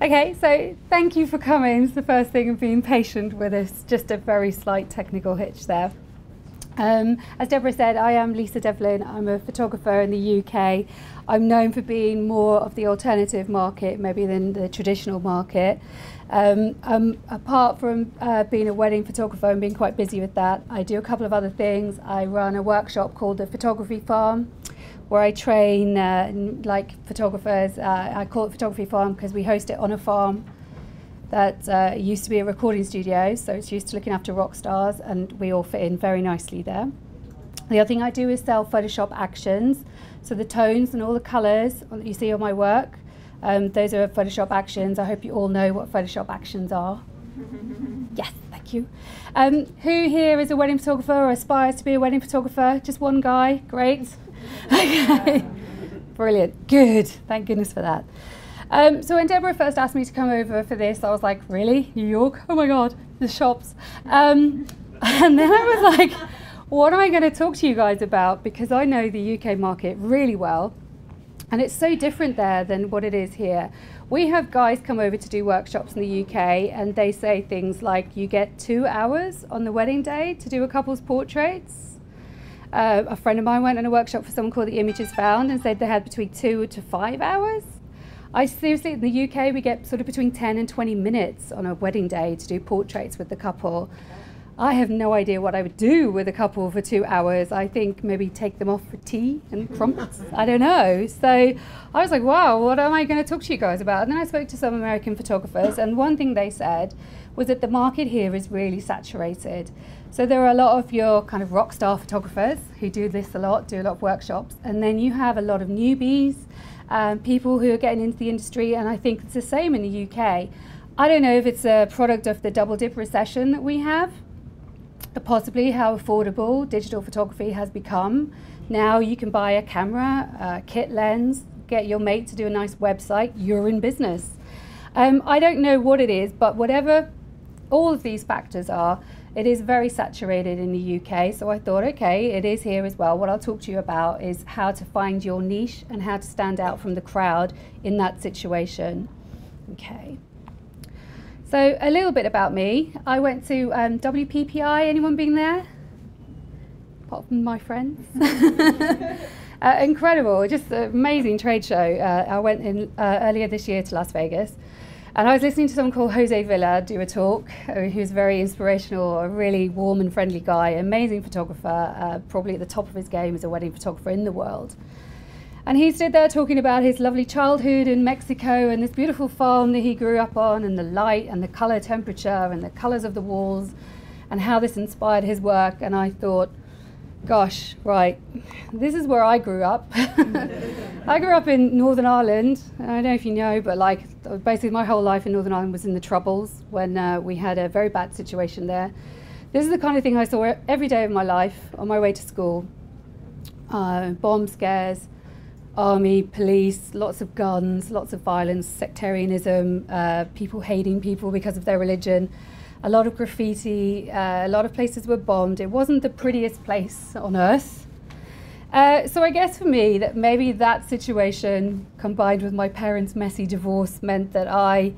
Okay, so thank you for coming. It's the first thing, and being patient with us. Just a very slight technical hitch there. As Deborah said, I am Lisa Devlin. I'm a photographer in the UK. I'm known for being more of the alternative market, maybe than the traditional market. Apart from being a wedding photographer and being quite busy with that, I do a couple of other things. I run a workshop called the Photography Farm, where I train like photographers. I call it Photography Farm because we host it on a farm that used to be a recording studio, so it's used to looking after rock stars, and we all fit in very nicely there. The other thing I do is sell Photoshop actions, so the tones and all the colours that you see on my work, those are Photoshop actions. I hope you all know what Photoshop actions are. Yes, thank you. Who here is a wedding photographer or aspires to be a wedding photographer? Just one guy, great. Okay, brilliant, good, thank goodness for that. So when Deborah first asked me to come over for this, I was like, really? New York? Oh my God, the shops. And then I was like, what am I going to talk to you guys about? Because I know the UK market really well, and it's so different there than what it is here. We have guys come over to do workshops in the UK, and they say things like, you get 2 hours on the wedding day to do a couple's portraits. A friend of mine went on a workshop for someone called The Images Found and said they had between 2 to 5 hours. I seriously, in the UK, we get sort of between 10 and 20 minutes on a wedding day to do portraits with the couple. I have no idea what I would do with a couple for 2 hours. I think maybe take them off for tea and crumpets. I don't know. So I was like, wow, what am I going to talk to you guys about? And then I spoke to some American photographers, and one thing they said was that the market here is really saturated. So there are a lot of your kind of rock star photographers who do this a lot, do a lot of workshops, and then you have a lot of newbies, people who are getting into the industry, and I think it's the same in the UK. I don't know if it's a product of the double dip recession that we have, but possibly how affordable digital photography has become. Now you can buy a camera, a kit lens, get your mate to do a nice website, you're in business. I don't know what it is, but whatever all of these factors are, it is very saturated in the UK, so I thought, okay, it is here as well. What I'll talk to you about is how to find your niche and how to stand out from the crowd in that situation. Okay. So a little bit about me. I went to WPPI, anyone been there? Apart from my friends. Incredible, just an amazing trade show. I went in earlier this year to Las Vegas. And I was listening to someone called Jose Villa do a talk, who's very inspirational, a really warm and friendly guy, amazing photographer, probably at the top of his game as a wedding photographer in the world. And he stood there talking about his lovely childhood in Mexico and this beautiful farm that he grew up on, and the light and the color temperature and the colors of the walls, and how this inspired his work. And I thought, gosh, right, this is where I grew up. I grew up in Northern Ireland. I don't know if you know, but like basically my whole life in Northern Ireland was in the Troubles when we had a very bad situation there. This is the kind of thing I saw every day of my life on my way to school. Bomb scares, army, police, lots of guns, lots of violence, sectarianism, people hating people because of their religion. A lot of graffiti, a lot of places were bombed. It wasn't the prettiest place on earth. So I guess for me, that maybe that situation combined with my parents' messy divorce meant that I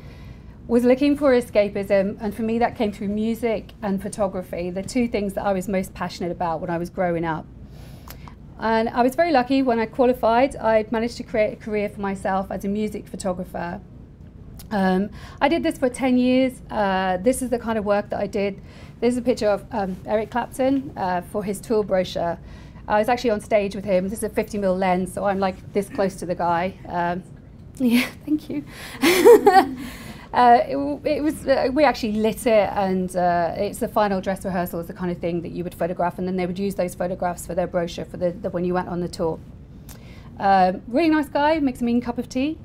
was looking for escapism, and for me that came through music and photography, the two things that I was most passionate about when I was growing up. And I was very lucky when I qualified. I'd managed to create a career for myself as a music photographer. I did this for 10 years. This is the kind of work that I did. This is a picture of Eric Clapton for his tour brochure. I was actually on stage with him. This is a 50mm lens, so I'm like this close to the guy. Yeah, thank you. We actually lit it, and it's the final dress rehearsal is the kind of thing that you would photograph, and then they would use those photographs for their brochure for the when you went on the tour. Really nice guy, makes a mean cup of tea.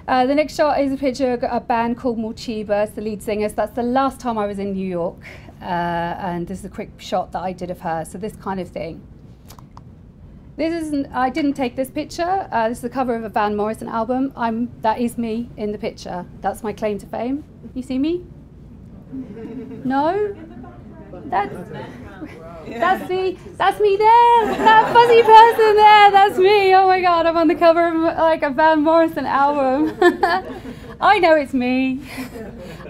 The next shot is a picture of a band called Morcheeba, it's the lead singer. So that's the last time I was in New York, and this is a quick shot that I did of her. So this kind of thing. I didn't take this picture. This is the cover of a Band Morrison album. That is me in the picture. That's my claim to fame. You see me? No? That's me. That's me there. That fuzzy person there. That's me. Oh my God! I'm on the cover of like a Band Morrison album. I know it's me.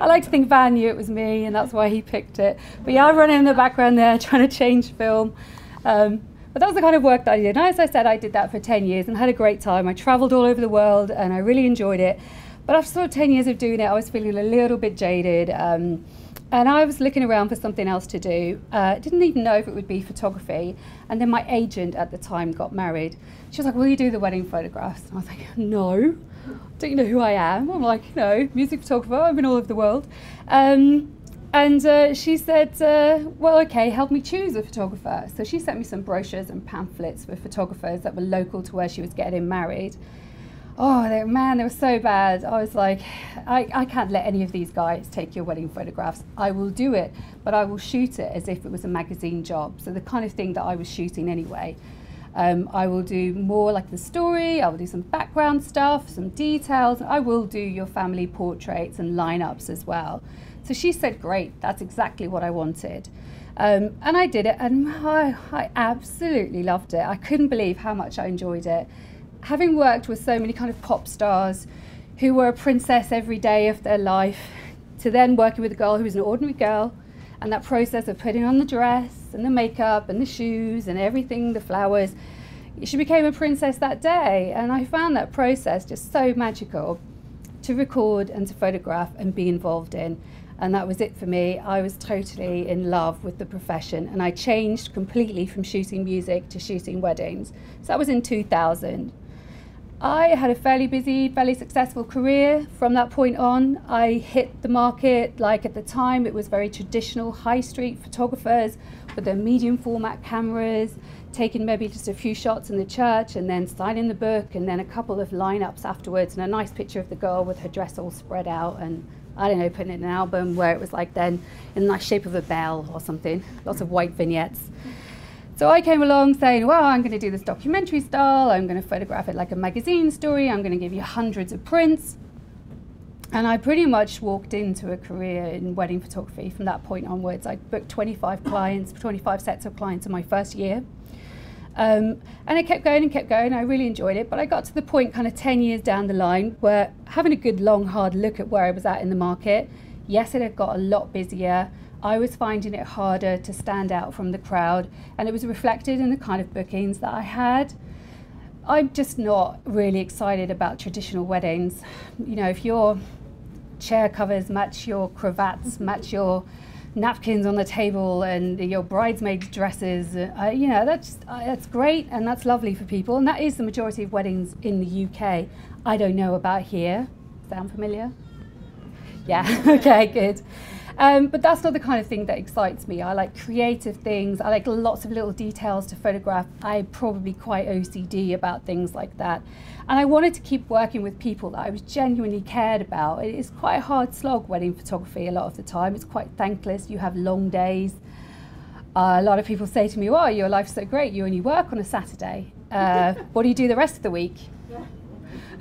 I like to think Van knew it was me, and that's why he picked it. But yeah, I'm running in the background there trying to change film. But that was the kind of work that I did. And as I said, I did that for 10 years and had a great time. I traveled all over the world and I really enjoyed it. But after sort of 10 years of doing it, I was feeling a little bit jaded. And I was looking around for something else to do. Didn't even know if it would be photography. And then my agent at the time got married. She was like, will you do the wedding photographs? And I was like, no. Don't you know who I am? I'm like, music photographer. I've been all over the world. And she said, well, okay, help me choose a photographer. So she sent me some brochures and pamphlets with photographers that were local to where she was getting married. Oh, they were so bad. I was like, I can't let any of these guys take your wedding photographs. I will do it, but I will shoot it as if it was a magazine job. So the kind of thing that I was shooting anyway. I will do more like the story, I will do some background stuff, some details. I will do your family portraits and lineups as well. So she said, great, that's exactly what I wanted. And I did it, and I absolutely loved it. I couldn't believe how much I enjoyed it. Having worked with so many kind of pop stars who were a princess every day of their life, to then working with a girl who was an ordinary girl, and that process of putting on the dress and the makeup and the shoes and everything, the flowers, she became a princess that day. And I found that process just so magical to record and to photograph and be involved in. And that was it for me. I was totally in love with the profession, and I changed completely from shooting music to shooting weddings. So that was in 2000. I had a fairly busy, fairly successful career from that point on. I hit the market, like at the time it was very traditional high street photographers with their medium format cameras, taking maybe just a few shots in the church and then signing the book and then a couple of lineups afterwards and a nice picture of the girl with her dress all spread out and I don't know, putting it in an album where it was like then in the nice shape of a bell or something, lots of white vignettes. So I came along saying, well, I'm going to do this documentary style, I'm going to photograph it like a magazine story, I'm going to give you hundreds of prints. And I pretty much walked into a career in wedding photography from that point onwards. I booked 25 clients, 25 sets of clients in my first year. And it kept going and kept going. I really enjoyed it, but I got to the point kind of 10 years down the line where having a good long hard look at where I was at in the market, yes, it had got a lot busier. I was finding it harder to stand out from the crowd, and it was reflected in the kind of bookings that I had. I'm just not really excited about traditional weddings. You know, if your chair covers match your cravats, match your napkins on the table and your bridesmaids' dresses, you know, that's great and that's lovely for people, and that is the majority of weddings in the UK. I don't know about here. Sound familiar? Yeah, okay, good. But that's not the kind of thing that excites me. I like creative things. I like lots of little details to photograph. I'm probably quite OCD about things like that. And I wanted to keep working with people that I was genuinely cared about. It's quite a hard slog, wedding photography, a lot of the time. It's quite thankless. You have long days. A lot of people say to me, well, your life's so great, you only work on a Saturday. What do you do the rest of the week?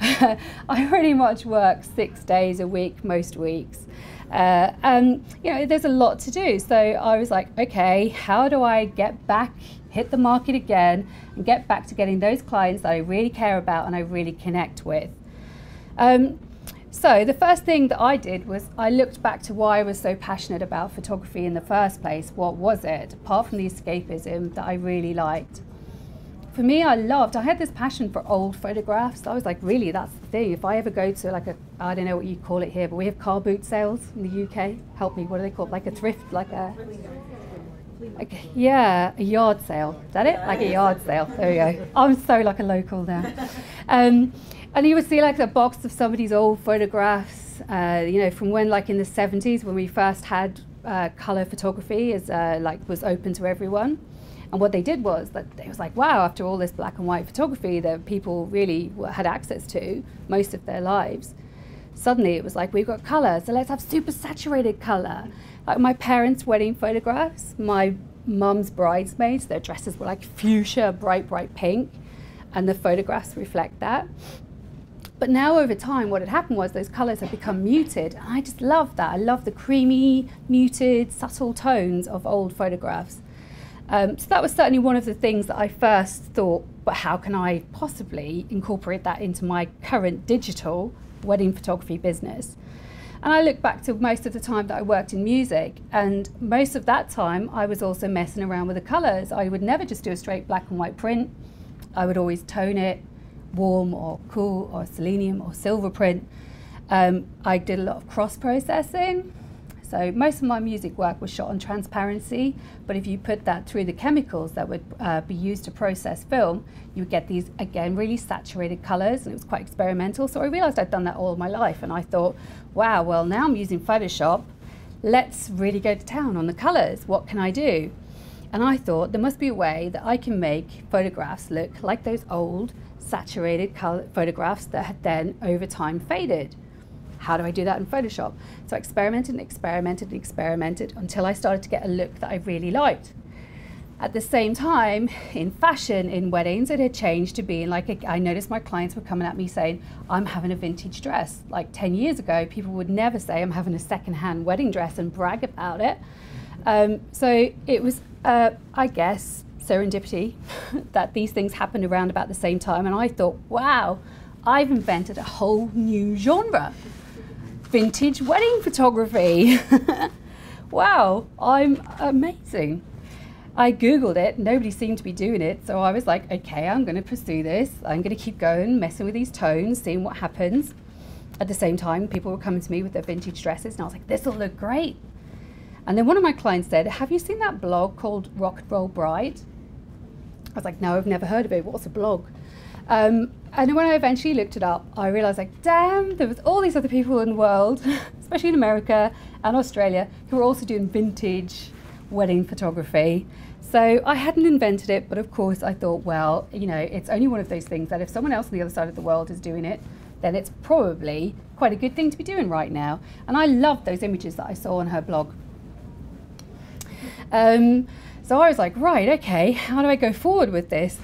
I pretty much work 6 days a week, most weeks. And you know, there's a lot to do. So I was like, okay, how do I get back, hit the market again, and get back to getting those clients that I really care about and I really connect with? So the first thing that I did was I looked back to why I was so passionate about photography in the first place. What was it, apart from the escapism, that I really liked? For me, I had this passion for old photographs. I was like, really, that's the thing. If I ever go to like I don't know what you call it here, but we have car boot sales in the UK. Help me, what do they call it? Like a thrift, a yard sale. Is that it? Like a yard sale. There we go. I'm so like a local now. And you would see like a box of somebody's old photographs, you know, from when like in the 70s when we first had colour photography as was open to everyone. And what they did was that it was like, wow, after all this black and white photography that people really had access to most of their lives, suddenly it was like, we've got colour, so let's have super saturated colour. Like my parents' wedding photographs, my mum's bridesmaids, their dresses were like fuchsia, bright, bright pink, and the photographs reflect that. But now over time, what had happened was those colours had become muted. And I just loved that. I love the creamy, muted, subtle tones of old photographs. So that was certainly one of the things that I first thought, but how can I possibly incorporate that into my current digital wedding photography business. And I look back to most of the time that I worked in music, and most of that time I was also messing around with the colours. I would never just do a straight black and white print. I would always tone it, warm or cool or selenium or silver print. I did a lot of cross-processing. So most of my music work was shot on transparency, but if you put that through the chemicals that would be used to process film, you would get these, again, really saturated colours, and it was quite experimental. So I realised I'd done that all my life, and I thought, wow, well, now I'm using Photoshop, let's really go to town on the colours. What can I do? And I thought there must be a way that I can make photographs look like those old saturated colour photographs that had then over time faded. How do I do that in Photoshop? So I experimented and experimented and experimented until I started to get a look that I really liked. At the same time, in fashion, in weddings, it had changed to being like, I noticed my clients were coming at me saying, I'm having a vintage dress. Like 10 years ago, people would never say I'm having a secondhand wedding dress and brag about it. So it was, I guess, serendipity that these things happened around about the same time. And I thought, wow, I've invented a whole new genre. Vintage wedding photography. Wow, I'm amazing. I Googled it, nobody seemed to be doing it, so I was like, okay, I'm going to pursue this. I'm going to keep going, messing with these tones, seeing what happens. At the same time, people were coming to me with their vintage dresses, and I was like, this will look great. And then one of my clients said, have you seen that blog called Rock and Roll Bride? I was like, no, I've never heard of it. What's a blog? And when I eventually looked it up, I realised, like, damn, there was all these other people in the world, especially in America and Australia, who were also doing vintage wedding photography. So I hadn't invented it, but of course I thought, well, you know, it's only one of those things that if someone else on the other side of the world is doing it, then it's probably quite a good thing to be doing right now. And I loved those images that I saw on her blog. So I was like, right, okay, how do I go forward with this?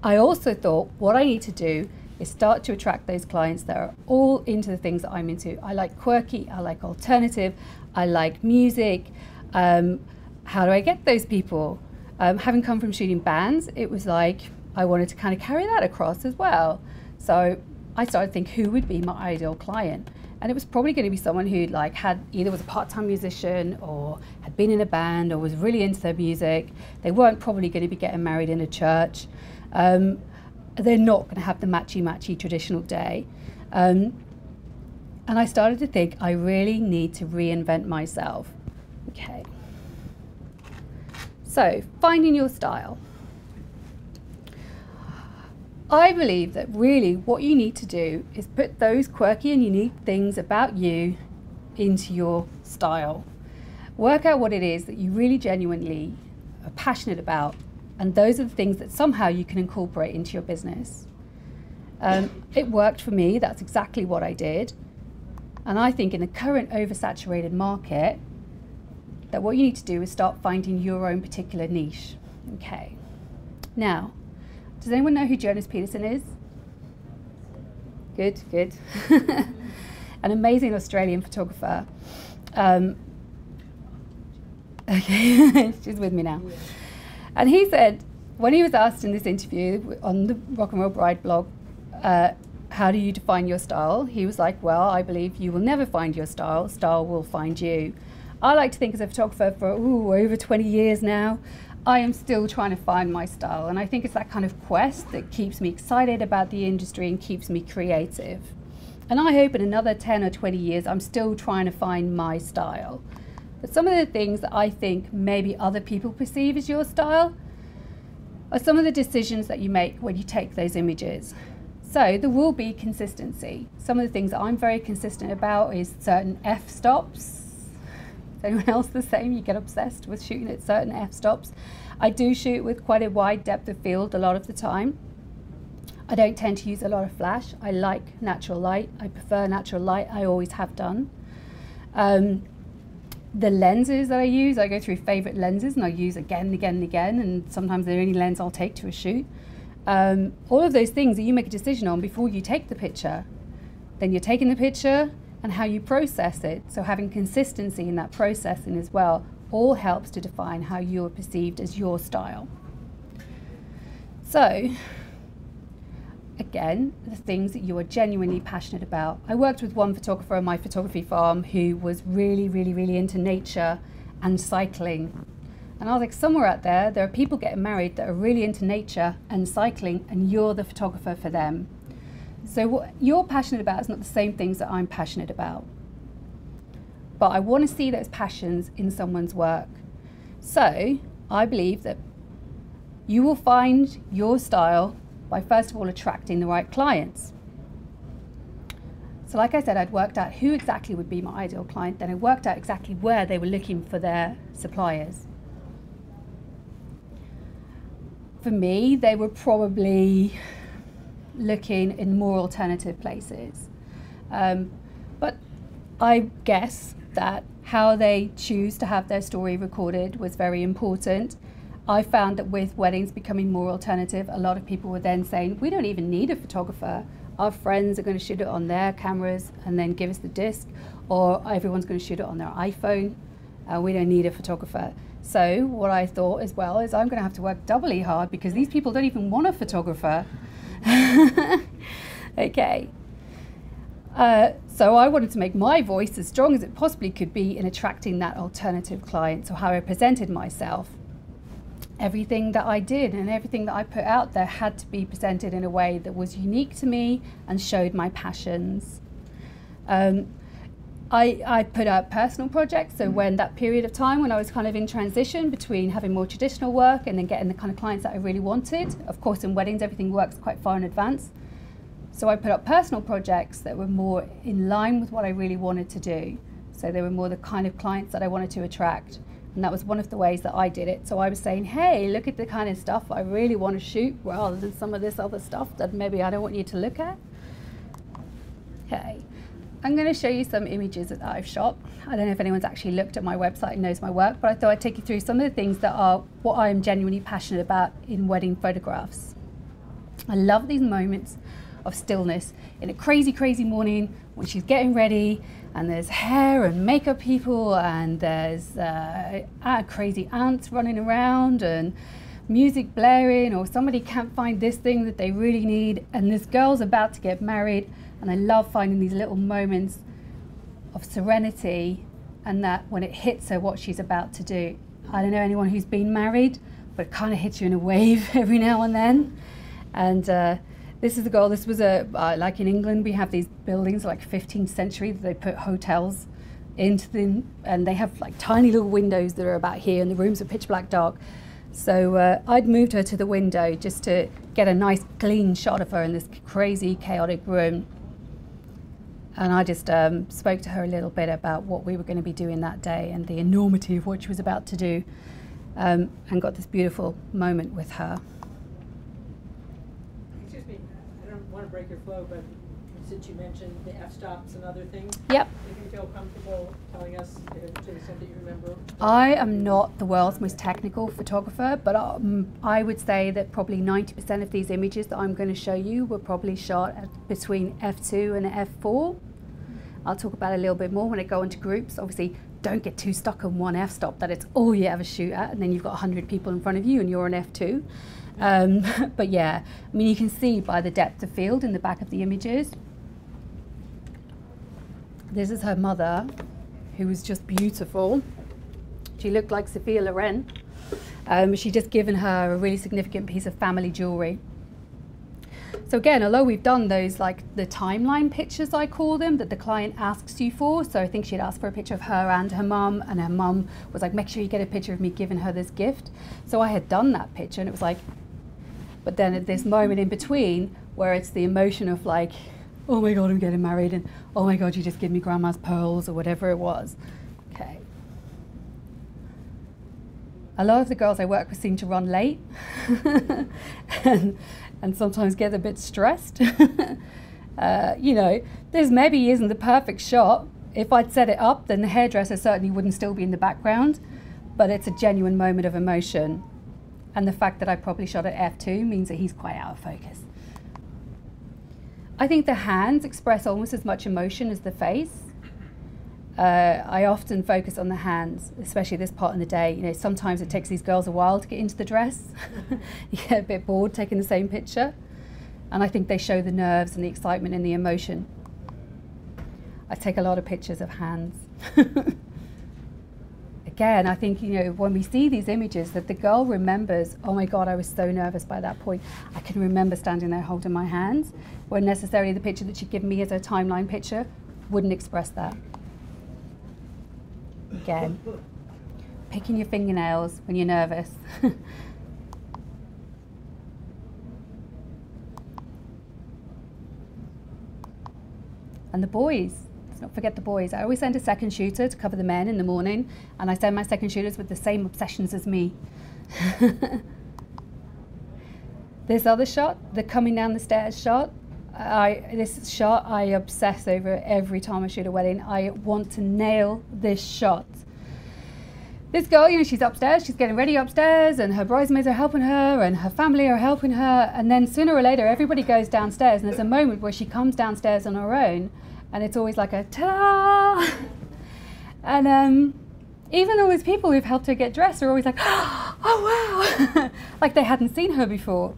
I also thought what I need to do is start to attract those clients that are all into the things that I'm into. I like quirky, I like alternative, I like music. How do I get those people? Having come from shooting bands, it was like I wanted to kind of carry that across as well. So I started to think, who would be my ideal client? And it was probably going to be someone who like had either was a part-time musician or had been in a band or was really into their music. They weren't probably going to be getting married in a church. They're not going to have the matchy traditional day. And I started to think, I really need to reinvent myself. Okay. So, finding your style. I believe that really what you need to do is put those quirky and unique things about you into your style. Work out what it is that you really genuinely are passionate about, and those are the things that somehow you can incorporate into your business. It worked for me, that's exactly what I did. And I think in the current oversaturated market, that what you need to do is start finding your own particular niche. Okay. Now, does anyone know who Jonas Peterson is? Good, good. An amazing Australian photographer. Okay, she's with me now. And he said, when he was asked in this interview on the Rock and Roll Bride blog, how do you define your style? He was like, well, I believe you will never find your style. Style will find you. I like to think as a photographer for over 20 years now, I am still trying to find my style. And I think it's that kind of quest that keeps me excited about the industry and keeps me creative. And I hope in another 10 or 20 years, I'm still trying to find my style. But some of the things that I think maybe other people perceive as your style are some of the decisions that you make when you take those images. So there will be consistency. Some of the things that I'm very consistent about is certain f-stops. Is anyone else the same? You get obsessed with shooting at certain f-stops. I do shoot with quite a wide depth of field a lot of the time. I don't tend to use a lot of flash. I like natural light. I prefer natural light. I always have done. The lenses that I use, I go through favorite lenses and I use again and again and again, and sometimes they're the only lens I'll take to a shoot. All of those things that you make a decision on before you take the picture. Then you're taking the picture and how you process it. So having consistency in that processing as well all helps to define how you're perceived as your style. So again, the things that you are genuinely passionate about. I worked with one photographer on my photography farm who was really, really, really into nature and cycling. And I was like, somewhere out there, there are people getting married that are really into nature and cycling, and you're the photographer for them. So what you're passionate about is not the same things that I'm passionate about. But I want to see those passions in someone's work. So I believe that you will find your style by first of all attracting the right clients. So like I said, I'd worked out who exactly would be my ideal client, then I worked out exactly where they were looking for their suppliers. For me, they were probably looking in more alternative places. But I guess that how they choose to have their story recorded was very important. I found that with weddings becoming more alternative, a lot of people were then saying, we don't even need a photographer. Our friends are going to shoot it on their cameras and then give us the disc, or everyone's going to shoot it on their iPhone. We don't need a photographer. So what I thought as well is I'm going to have to work doubly hard because these people don't even want a photographer. Okay. So I wanted to make my voice as strong as it possibly could be in attracting that alternative client. So how I presented myself. Everything that I did and everything that I put out there had to be presented in a way that was unique to me and showed my passions. I put out personal projects, so when that period of time when I was kind of in transition between having more traditional work and then getting the kind of clients that I really wanted. Of course, in weddings, everything works quite far in advance. So I put up personal projects that were more in line with what I really wanted to do. So they were more the kind of clients that I wanted to attract. And that was one of the ways that I did it. So I was saying, hey, look at the kind of stuff I really want to shoot rather than some of this other stuff that maybe I don't want you to look at. Okay, I'm going to show you some images that I've shot. I don't know if anyone's actually looked at my website and knows my work, but I thought I'd take you through some of the things that are what I am genuinely passionate about in wedding photographs. I love these moments of stillness in a crazy, crazy morning when she's getting ready and there's hair and makeup people and there's crazy aunts running around and music blaring, or somebody can't find this thing that they really need and this girl's about to get married. And I love finding these little moments of serenity and that when it hits her what she's about to do. I don't know anyone who's been married, but it kind of hits you in a wave every now and then. And this is the girl. This was like in England, we have these buildings like 15th century that they put hotels into them, and they have like tiny little windows that are about here, and the rooms are pitch black dark. So I'd moved her to the window just to get a nice clean shot of her in this crazy, chaotic room. And I just spoke to her a little bit about what we were going to be doing that day and the enormity of what she was about to do, and got this beautiful moment with her. Excuse me, I don't want to break your flow, but since you mentioned the f-stops and other things, Yep. if you feel comfortable telling us to the extent that you remember. I am not the world's most technical photographer, but I would say that probably 90% of these images that I'm going to show you were probably shot at between f2 and f4. I'll talk about it a little bit more when I go into groups. Obviously, don't get too stuck on one f-stop that it's all you ever shoot at, and then you've got 100 people in front of you and you're on f2. But yeah, I mean, you can see by the depth of field in the back of the images. This is her mother, who was just beautiful. She looked like Sophia Loren. She'd just given her a really significant piece of family jewelry. So again, although we've done those, like the timeline pictures, I call them, that the client asks you for. So I think she'd asked for a picture of her and her mum was like, make sure you get a picture of me giving her this gift. So I had done that picture, and it was like, but then at this moment in between, where it's the emotion of like, oh my God, I'm getting married, and oh my God, you just give me grandma's pearls, or whatever it was. Okay. A lot of the girls I work with seem to run late and sometimes get a bit stressed. You know, this maybe isn't the perfect shot. If I'd set it up, then the hairdresser certainly wouldn't still be in the background, but it's a genuine moment of emotion. And the fact that I probably shot at f2 means that he's quite out of focus. I think the hands express almost as much emotion as the face. I often focus on the hands, especially this part in the day. You know, sometimes it takes these girls a while to get into the dress. You get a bit bored taking the same picture. And I think they show the nerves and the excitement and the emotion. I take a lot of pictures of hands. Again, I think, you know, when we see these images, that the girl remembers, oh my God, I was so nervous by that point. I can remember standing there holding my hands, when necessarily the picture that she'd given me as a timeline picture wouldn't express that. Again, picking your fingernails when you're nervous. And the boys. Let's not forget the boys. I always send a second shooter to cover the men in the morning, and I send my second shooters with the same obsessions as me. This other shot, the coming down the stairs shot, this shot I obsess over every time I shoot a wedding. I want to nail this shot. This girl, you know, she's upstairs, she's getting ready upstairs, and her bridesmaids are helping her, and her family are helping her, and then sooner or later everybody goes downstairs, and there's a moment where she comes downstairs on her own, and it's always like a ta-da! And even all these people who've helped her get dressed are always like, oh wow! Like they hadn't seen her before.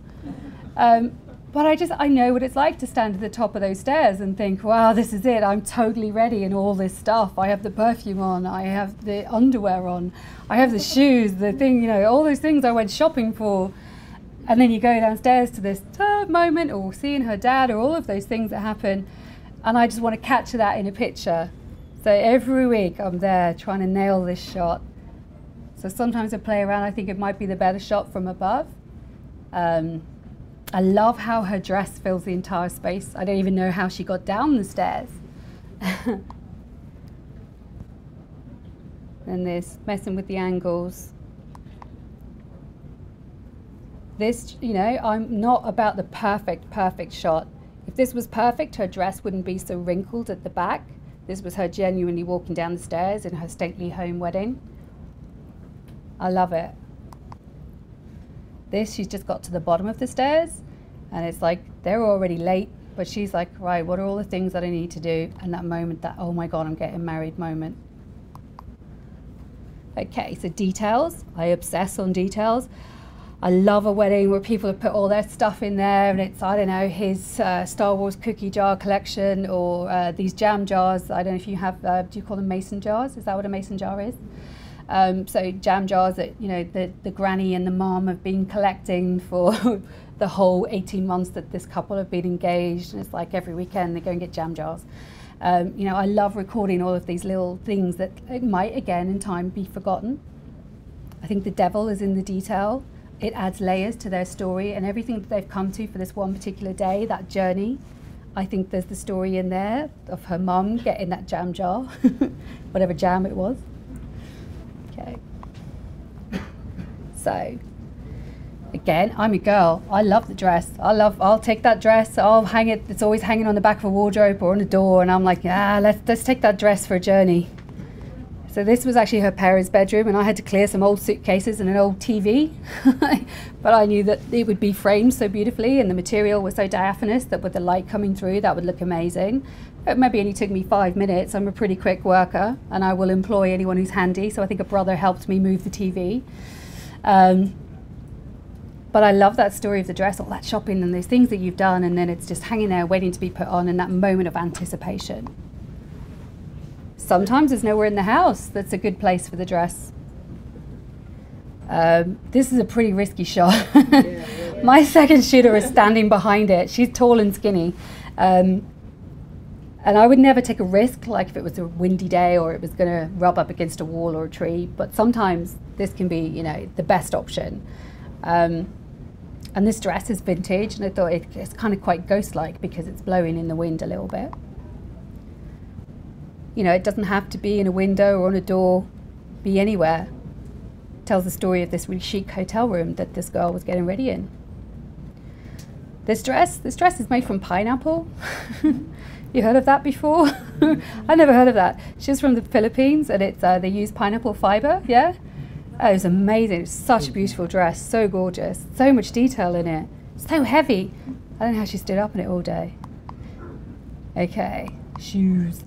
But I know what it's like to stand at the top of those stairs and think, wow, this is it. I'm totally ready in all this stuff. I have the perfume on. I have the underwear on. I have the shoes, the thing, you know, all those things I went shopping for. And then you go downstairs to this moment, or seeing her dad, or all of those things that happen. And I just want to capture that in a picture. So every week I'm there trying to nail this shot. So sometimes I play around. I think it might be the better shot from above. I love how her dress fills the entire space. I don't even know how she got down the stairs. And this, messing with the angles. This, you know, I'm not about the perfect shot. If this was perfect, her dress wouldn't be so wrinkled at the back. This was her genuinely walking down the stairs in her stately home wedding. I love it. This, she's just got to the bottom of the stairs, and it's like they're already late, but she's like, right, what are all the things that I need to do? And that moment, that, oh my God, I'm getting married moment. Okay, so details. I obsess on details. I love a wedding where people have put all their stuff in there, and it's, I don't know, his Star Wars cookie jar collection, or these jam jars. I don't know if you have, do you call them mason jars? Is that what a mason jar is? So jam jars that, you know, the granny and the mom have been collecting for the whole 18 months that this couple have been engaged, and it's like every weekend they go and get jam jars. You know, I love recording all of these little things that it might again in time be forgotten. I think the devil is in the detail. It adds layers to their story, and everything that they've come to for this one particular day, that journey. I think there's the story in there of her mum getting that jam jar, whatever jam it was. Okay. So, again, I'm a girl. I love the dress. I'll take that dress. I'll hang it. It's always hanging on the back of a wardrobe or on a door, and I'm like, yeah, let's take that dress for a journey. So this was actually her parents' bedroom, and I had to clear some old suitcases and an old TV. But I knew that it would be framed so beautifully, and the material was so diaphanous that with the light coming through, that would look amazing. It maybe only took me 5 minutes. I'm a pretty quick worker, and I will employ anyone who's handy. So I think a brother helped me move the TV. But I love that story of the dress, all that shopping and those things that you've done, and then it's just hanging there waiting to be put on, and that moment of anticipation. Sometimes there's nowhere in the house that's a good place for the dress. This is a pretty risky shot. My second shooter is standing behind it. She's tall and skinny. And I would never take a risk, like if it was a windy day or it was going to rub up against a wall or a tree. But sometimes this can be, you know, the best option. And this dress is vintage, and I thought it's kind of quite ghost-like because it's blowing in the wind a little bit. You know, it doesn't have to be in a window or on a door, be anywhere. It tells the story of this really chic hotel room that this girl was getting ready in. This dress is made from pineapple. You heard of that before? I never heard of that. She's from the Philippines, and it's they use pineapple fiber, yeah? Oh, it was amazing. It's such a beautiful dress, so gorgeous, so much detail in it, so heavy. I don't know how she stood up in it all day. Okay, shoes.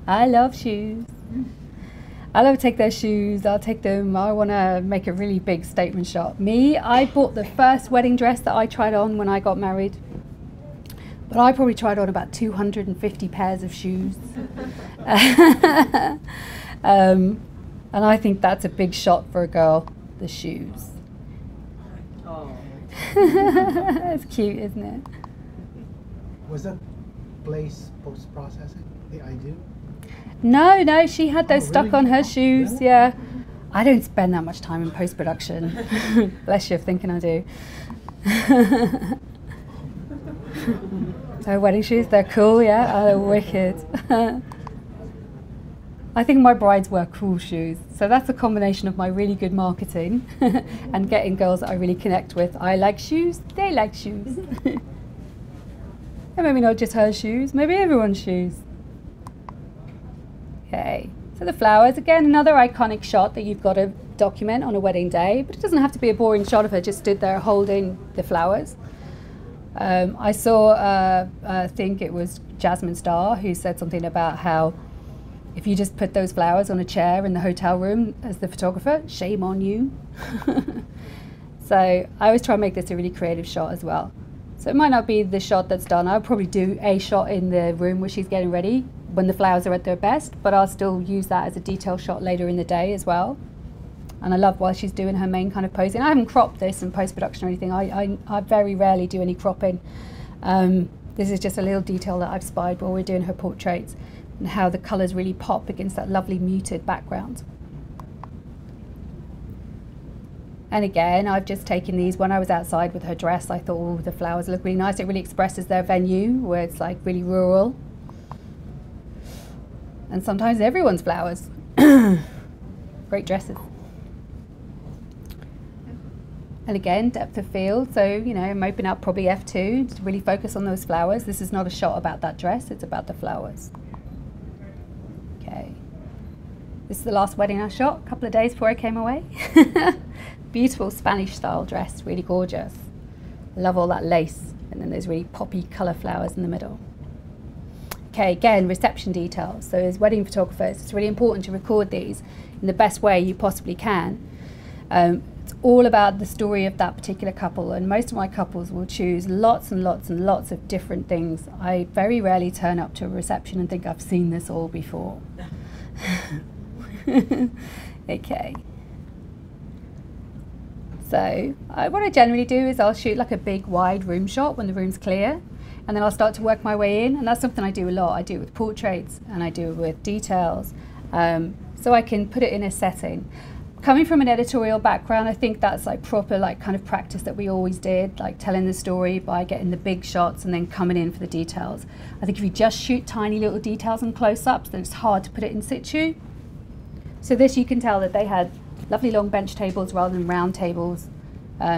I love shoes. I love to take their shoes, I'll take them, I want to make a really big statement shot. Me, I bought the first wedding dress that I tried on when I got married, but I probably tried on about 250 pairs of shoes. And I think that's a big shot for a girl, the shoes. Oh. It's cute, isn't it? Was that place post-processing, the I do? No, she had those stuck really? on her shoes, Really? yeah. I don't spend that much time in post-production. Bless you for thinking I do. Her wedding shoes, they're cool, yeah? Oh, they're wicked. I think my brides wear cool shoes. So that's a combination of my really good marketing and getting girls that I really connect with. I like shoes, they like shoes. And maybe not just her shoes, maybe everyone's shoes. Okay, so the flowers, again, another iconic shot that you've got to document on a wedding day, but it doesn't have to be a boring shot of her just stood there holding the flowers. I saw, I think it was Jasmine Starr, who said something about how if you just put those flowers on a chair in the hotel room as the photographer, shame on you. So I always try and make this a really creative shot as well. So it might not be the shot that's done. I'll probably do a shot in the room where she's getting ready when the flowers are at their best, but I'll still use that as a detail shot later in the day as well. And I love while she's doing her main kind of posing. I haven't cropped this in post-production or anything. I very rarely do any cropping. This is just a little detail that I've spied while we're doing her portraits and how the colours really pop against that lovely muted background. And again, I've just taken these. When I was outside with her dress, I thought, oh, the flowers look really nice. It really expresses their venue, where it's like really rural. And sometimes everyone's flowers. Great dresses. And again, depth of field. So, you know, I'm opening up probably F2 to really focus on those flowers. This is not a shot about that dress, it's about the flowers. Okay. This is the last wedding I shot a couple of days before I came away. Beautiful Spanish style dress, really gorgeous. Love all that lace. And then there's really poppy colour flowers in the middle. Okay, again, reception details. So as wedding photographers, it's really important to record these in the best way you possibly can. It's all about the story of that particular couple, and most of my couples will choose lots and lots and lots of different things. I very rarely turn up to a reception and think I've seen this all before. Okay. So what I generally do is I'll shoot like a big wide room shot when the room's clear, and then I'll start to work my way in, and that's something I do a lot. I do it with portraits and I do it with details, so I can put it in a setting. Coming from an editorial background, I think that's like proper like kind of practice that we always did, like telling the story by getting the big shots and then coming in for the details. I think if you just shoot tiny little details and close-ups, then it's hard to put it in situ. So this, you can tell that they had lovely long bench tables rather than round tables,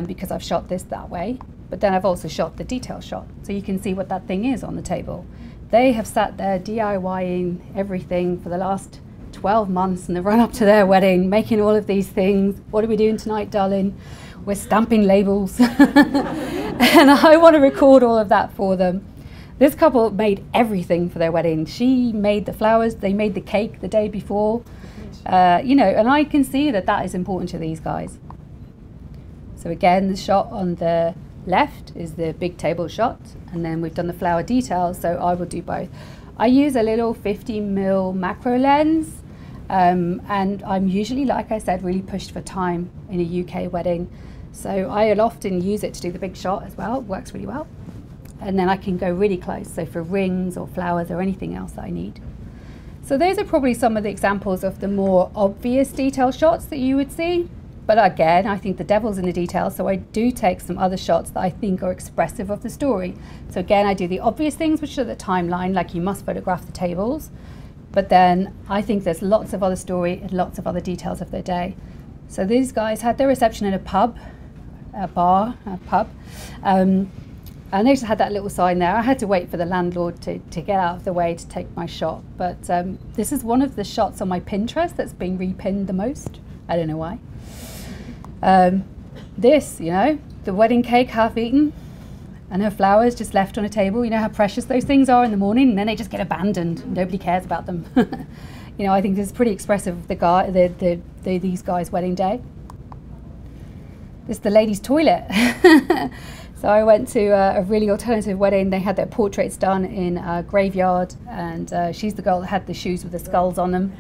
because I've shot this that way. But then I've also shot the detail shot, so you can see what that thing is on the table. They have sat there DIYing everything for the last 12 months in the run up to their wedding, making all of these things. What are we doing tonight, darling? We're stamping labels. And I want to record all of that for them. This couple made everything for their wedding. She made the flowers, they made the cake the day before. You know, and I can see that that is important to these guys. So again, the shot on the left is the big table shot, and then we've done the flower details, so I will do both. I use a little 50mm macro lens, and I'm usually, like I said, really pushed for time in a UK wedding. So I'll often use it to do the big shot as well. It works really well. And then I can go really close, so for rings or flowers or anything else that I need. So those are probably some of the examples of the more obvious detail shots that you would see. But again, I think the devil's in the details, so I do take some other shots that I think are expressive of the story. So again, I do the obvious things, which are the timeline, like you must photograph the tables. But then I think there's lots of other story and lots of other details of their day. So these guys had their reception in a pub, a pub. And they just had that little sign there. I had to wait for the landlord to get out of the way to take my shot. But this is one of the shots on my Pinterest that's being repinned the most. I don't know why. This, you know, the wedding cake half eaten and her flowers just left on a table. You know how precious those things are in the morning, and then they just get abandoned. Nobody cares about them. you know, I think this is pretty expressive of these guys' wedding day. This is the ladies' toilet. So I went to a really alternative wedding. They had their portraits done in a graveyard, and she's the girl that had the shoes with the skulls on them.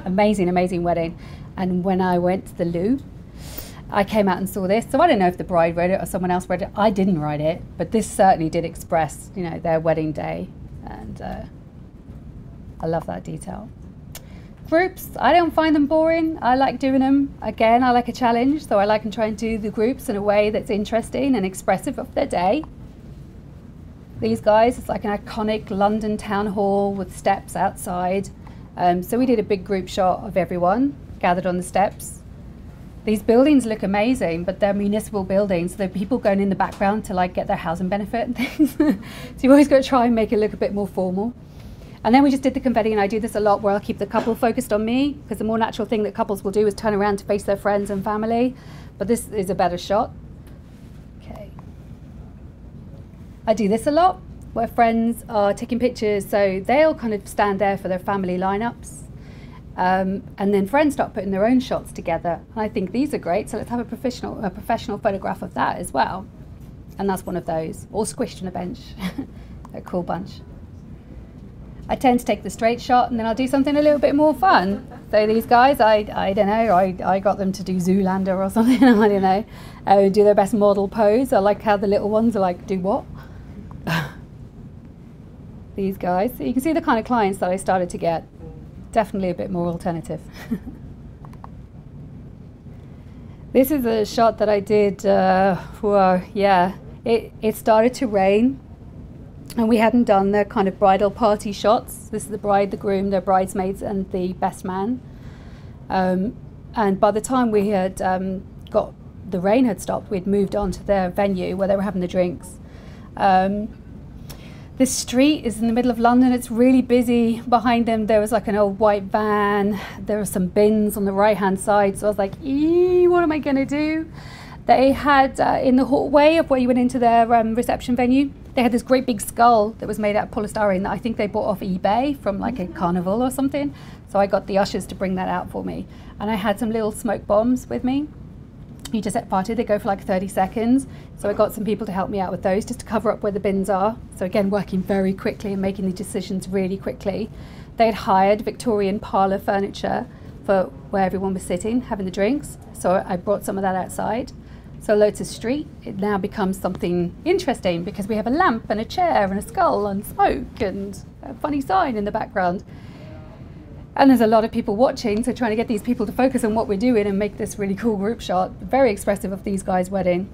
Amazing, amazing wedding. And when I went to the loo, I came out and saw this. So I don't know if the bride read it or someone else read it. I didn't write it, but this certainly did express, you know, their wedding day. And I love that detail. Groups, I don't find them boring. I like doing them. Again, I like a challenge, so I like and try and do the groups in a way that's interesting and expressive of their day. These guys, it's like an iconic London town hall with steps outside. So we did a big group shot of everyone gathered on the steps. These buildings look amazing, but they're municipal buildings, so there are people going in the background to like get their housing benefit and things. So you always got to try and make it look a bit more formal. And then we just did the confetti, and I do this a lot where I'll keep the couple focused on me, because the more natural thing that couples will do is turn around to face their friends and family. But this is a better shot. Okay. I do this a lot, where friends are taking pictures, so they'll kind of stand there for their family lineups. And then friends start putting their own shots together. And I think these are great, so let's have a professional photograph of that as well. And that's one of those, all squished on a bench. A cool bunch. I tend to take the straight shot, and then I'll do something a little bit more fun. So these guys, I don't know, I got them to do Zoolander or something, I don't know. Do their best model pose. I like how the little ones are like, do what? These guys. So you can see the kind of clients that I started to get. Definitely a bit more alternative. This is a shot that I did, it started to rain. And we hadn't done the kind of bridal party shots. This is the bride, the groom, the bridesmaids, and the best man. And by the time we had the rain had stopped, we'd moved on to their venue where they were having the drinks. This street is in the middle of London. It's really busy. Behind them, there was like an old white van. There were some bins on the right-hand side. So I was like, what am I going to do? They had, in the hallway of where you went into their reception venue, they had this great big skull that was made out of polystyrene that I think they bought off eBay from like a carnival or something. So I got the ushers to bring that out for me. And I had some little smoke bombs with me. You just set fire to, they go for like 30 seconds. So I got some people to help me out with those just to cover up where the bins are. So again, working very quickly and making the decisions really quickly. They had hired Victorian parlour furniture for where everyone was sitting, having the drinks. So I brought some of that outside. So Lotus Street, it now becomes something interesting because we have a lamp and a chair and a skull and smoke and a funny sign in the background. And there's a lot of people watching, so trying to get these people to focus on what we're doing and make this really cool group shot. Very expressive of these guys' wedding.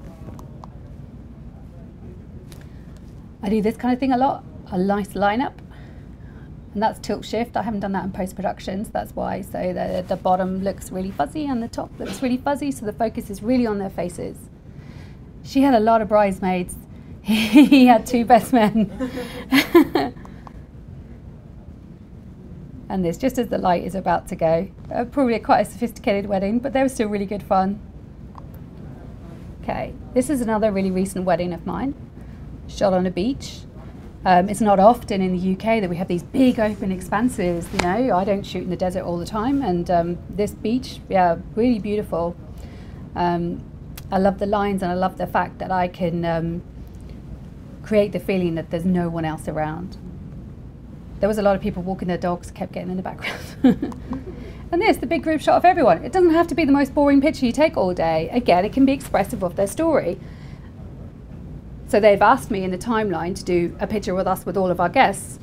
I do this kind of thing a lot, a nice lineup. And that's tilt shift. I haven't done that in post-production, so that's why. So the bottom looks really fuzzy and the top looks really fuzzy, so the focus is really on their faces. She had a lot of bridesmaids. He had 2 best men. And this, just as the light is about to go. Probably quite a sophisticated wedding, but they were still really good fun. Okay, this is another really recent wedding of mine, shot on a beach. It's not often in the UK that we have these big open expanses, you know. I don't shoot in the desert all the time, and this beach, yeah, really beautiful. I love the lines, and I love the fact that I can create the feeling that there's no one else around. There was a lot of people walking their dogs, kept getting in the background. And this, the big group shot of everyone. It doesn't have to be the most boring picture you take all day. Again, it can be expressive of their story. So they've asked me in the timeline to do a picture with us with all of our guests.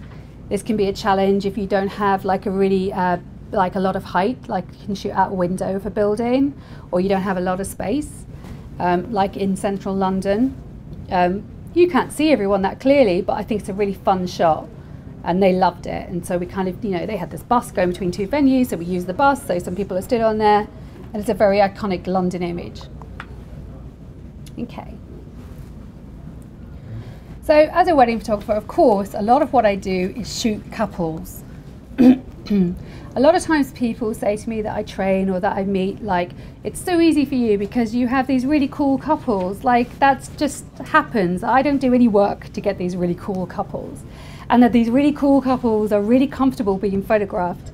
This can be a challenge if you don't have like a really, like a lot of height, like you can shoot out a window of a building, or you don't have a lot of space, like in central London. You can't see everyone that clearly, but I think it's a really fun shot. And they loved it. And so we kind of, you know, they had this bus going between 2 venues, so we used the bus, so some people are stood on there. And it's a very iconic London image. Okay. So as a wedding photographer, of course, a lot of what I do is shoot couples. A lot of times people say to me that I train or that I meet, like, it's so easy for you because you have these really cool couples. Like, that just happens. I don't do any work to get these really cool couples. And that these really cool couples are really comfortable being photographed.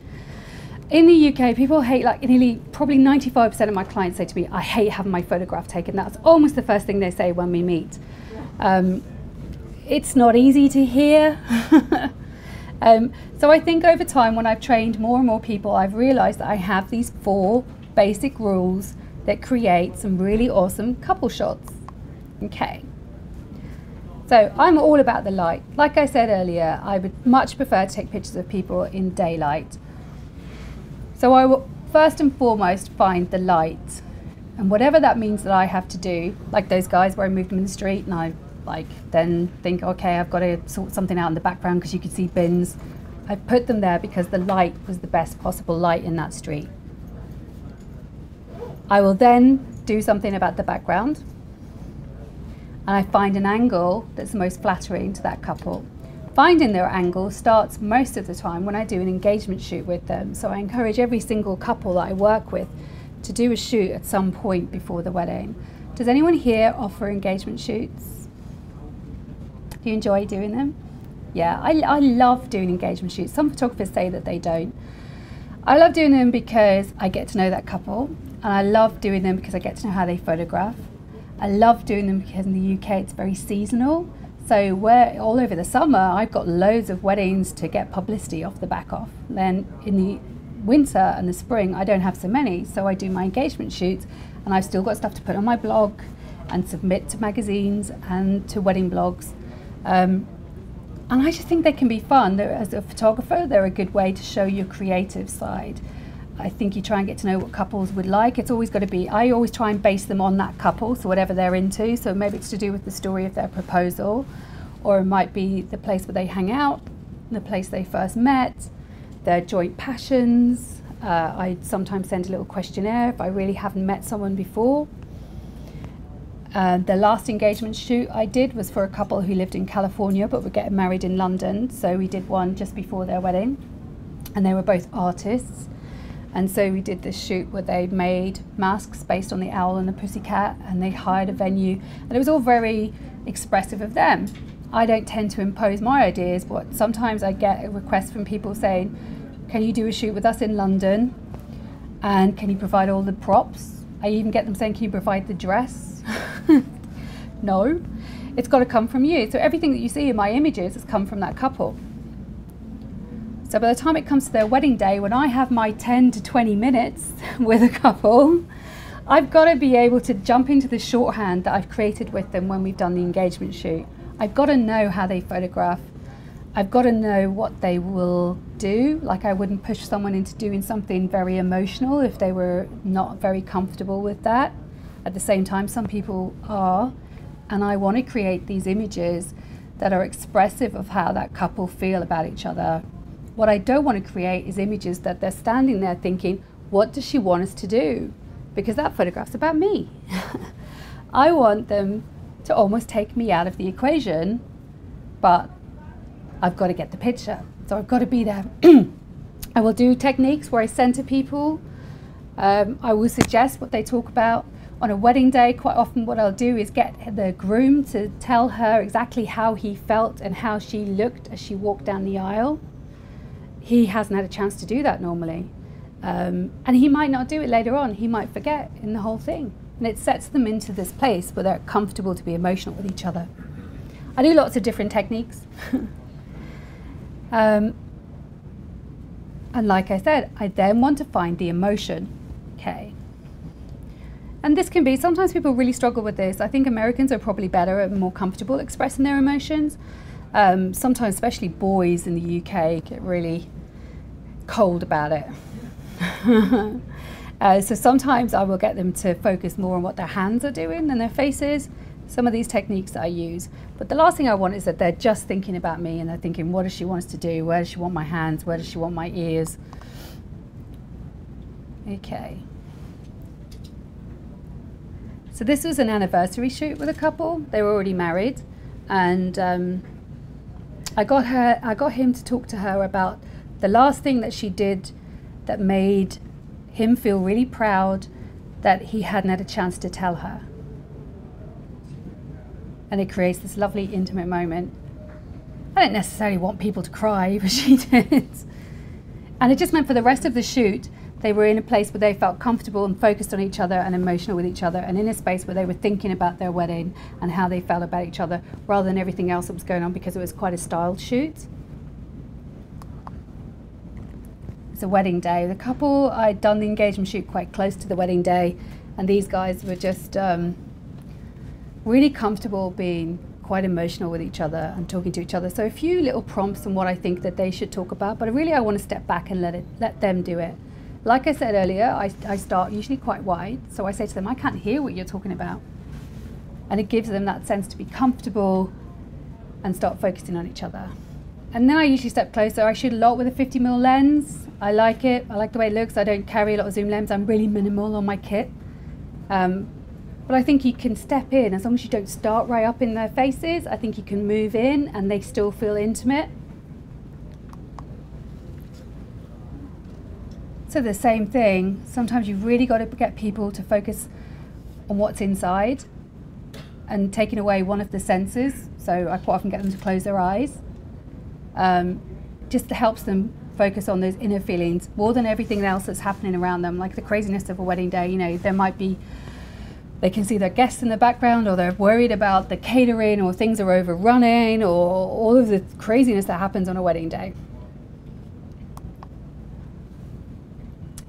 In the UK, people hate, like nearly probably 95% of my clients say to me, I hate having my photograph taken. That's almost the first thing they say when we meet. It's not easy to hear. So I think over time, when I've trained more and more people, I've realized that I have these 4 basic rules that create some really awesome couple shots. Okay. So I'm all about the light. Like I said earlier, I would much prefer to take pictures of people in daylight. So I will first and foremost find the light. And whatever that means that I have to do, like those guys where I moved them in the street and I then think, okay, I've got to sort something out in the background because you could see bins. I put them there because the light was the best possible light in that street. I will then do something about the background. And I find an angle that's the most flattering to that couple. Finding their angle starts most of the time when I do an engagement shoot with them. So I encourage every single couple that I work with to do a shoot at some point before the wedding. Does anyone here offer engagement shoots? Do you enjoy doing them? Yeah, I love doing engagement shoots. Some photographers say that they don't. I love doing them because I get to know that couple, and I love doing them because I get to know how they photograph. I love doing them because in the UK it's very seasonal. So all over the summer, I've got loads of weddings to get publicity off the back of. Then in the winter and the spring, I don't have so many. So I do my engagement shoots, and I've still got stuff to put on my blog and submit to magazines and to wedding blogs. And I just think they can be fun. As a photographer, they're a good way to show your creative side. I think you try and get to know what couples would like. It's always got to be, I always try and base them on that couple, so whatever they're into. So maybe it's to do with the story of their proposal, or it might be the place where they hang out, the place they first met, their joint passions. I sometimes send a little questionnaire if I really haven't met someone before. The last engagement shoot I did was for a couple who lived in California but were getting married in London. So we did one just before their wedding, and they were both artists. And so we did this shoot where they made masks based on the owl and the pussycat, and they hired a venue, and it was all very expressive of them. I don't tend to impose my ideas, but sometimes I get a request from people saying, can you do a shoot with us in London? And can you provide all the props? I even get them saying, can you provide the dress? No, it's got to come from you. So everything that you see in my images has come from that couple. So by the time it comes to their wedding day, when I have my 10 to 20 minutes with a couple, I've got to be able to jump into the shorthand that I've created with them when we've done the engagement shoot. I've got to know how they photograph. I've got to know what they will do. Like, I wouldn't push someone into doing something very emotional if they were not very comfortable with that. At the same time, some people are, and I want to create these images that are expressive of how that couple feel about each other. What I don't want to create is images that they're standing there thinking, what does she want us to do? Because that photograph's about me. I want them to almost take me out of the equation, but I've got to get the picture. So I've got to be there. I will do techniques where I center people. I will suggest what they talk about. On a wedding day, quite often what I'll do is get the groom to tell her exactly how he felt and how she looked as she walked down the aisle. He hasn't had a chance to do that normally. And he might not do it later on. He might forget in the whole thing. And it sets them into this place where they're comfortable to be emotional with each other. I do lots of different techniques. And like I said, I then want to find the emotion. Okay. And this can be, sometimes people really struggle with this. I think Americans are probably better and more comfortable expressing their emotions. Sometimes, especially boys in the UK, get really cold about it. So sometimes I will get them to focus more on what their hands are doing than their faces. Some of these techniques that I use. But the last thing I want is that they're just thinking about me and they're thinking, what does she want us to do? Where does she want my hands? Where does she want my ears? Okay. So this was an anniversary shoot with a couple. They were already married, and I got him to talk to her about the last thing that she did that made him feel really proud that he hadn't had a chance to tell her. And it creates this lovely intimate moment. I don't necessarily want people to cry, but she did. And it just meant for the rest of the shoot, they were in a place where they felt comfortable and focused on each other and emotional with each other, and in a space where they were thinking about their wedding and how they felt about each other, rather than everything else that was going on, because it was quite a styled shoot. It's a wedding day. The couple, I'd done the engagement shoot quite close to the wedding day, and these guys were just really comfortable being quite emotional with each other and talking to each other. So a few little prompts on what I think that they should talk about, but really I want to step back and let them do it. Like I said earlier, I start usually quite wide, so I say to them, I can't hear what you're talking about. And it gives them that sense to be comfortable and start focusing on each other. And then I usually step closer. I shoot a lot with a 50mm lens. I like it. I like the way it looks. I don't carry a lot of zoom lens. I'm really minimal on my kit. But I think you can step in, as long as you don't start right up in their faces, I think you can move in and they still feel intimate. So the same thing, sometimes you've really got to get people to focus on what's inside and taking away one of the senses. So I quite often get them to close their eyes. Just helps them focus on those inner feelings more than everything else that's happening around them, like the craziness of a wedding day. You know, there might be, they can see their guests in the background, or they're worried about the catering, or things are overrunning, or all of the craziness that happens on a wedding day.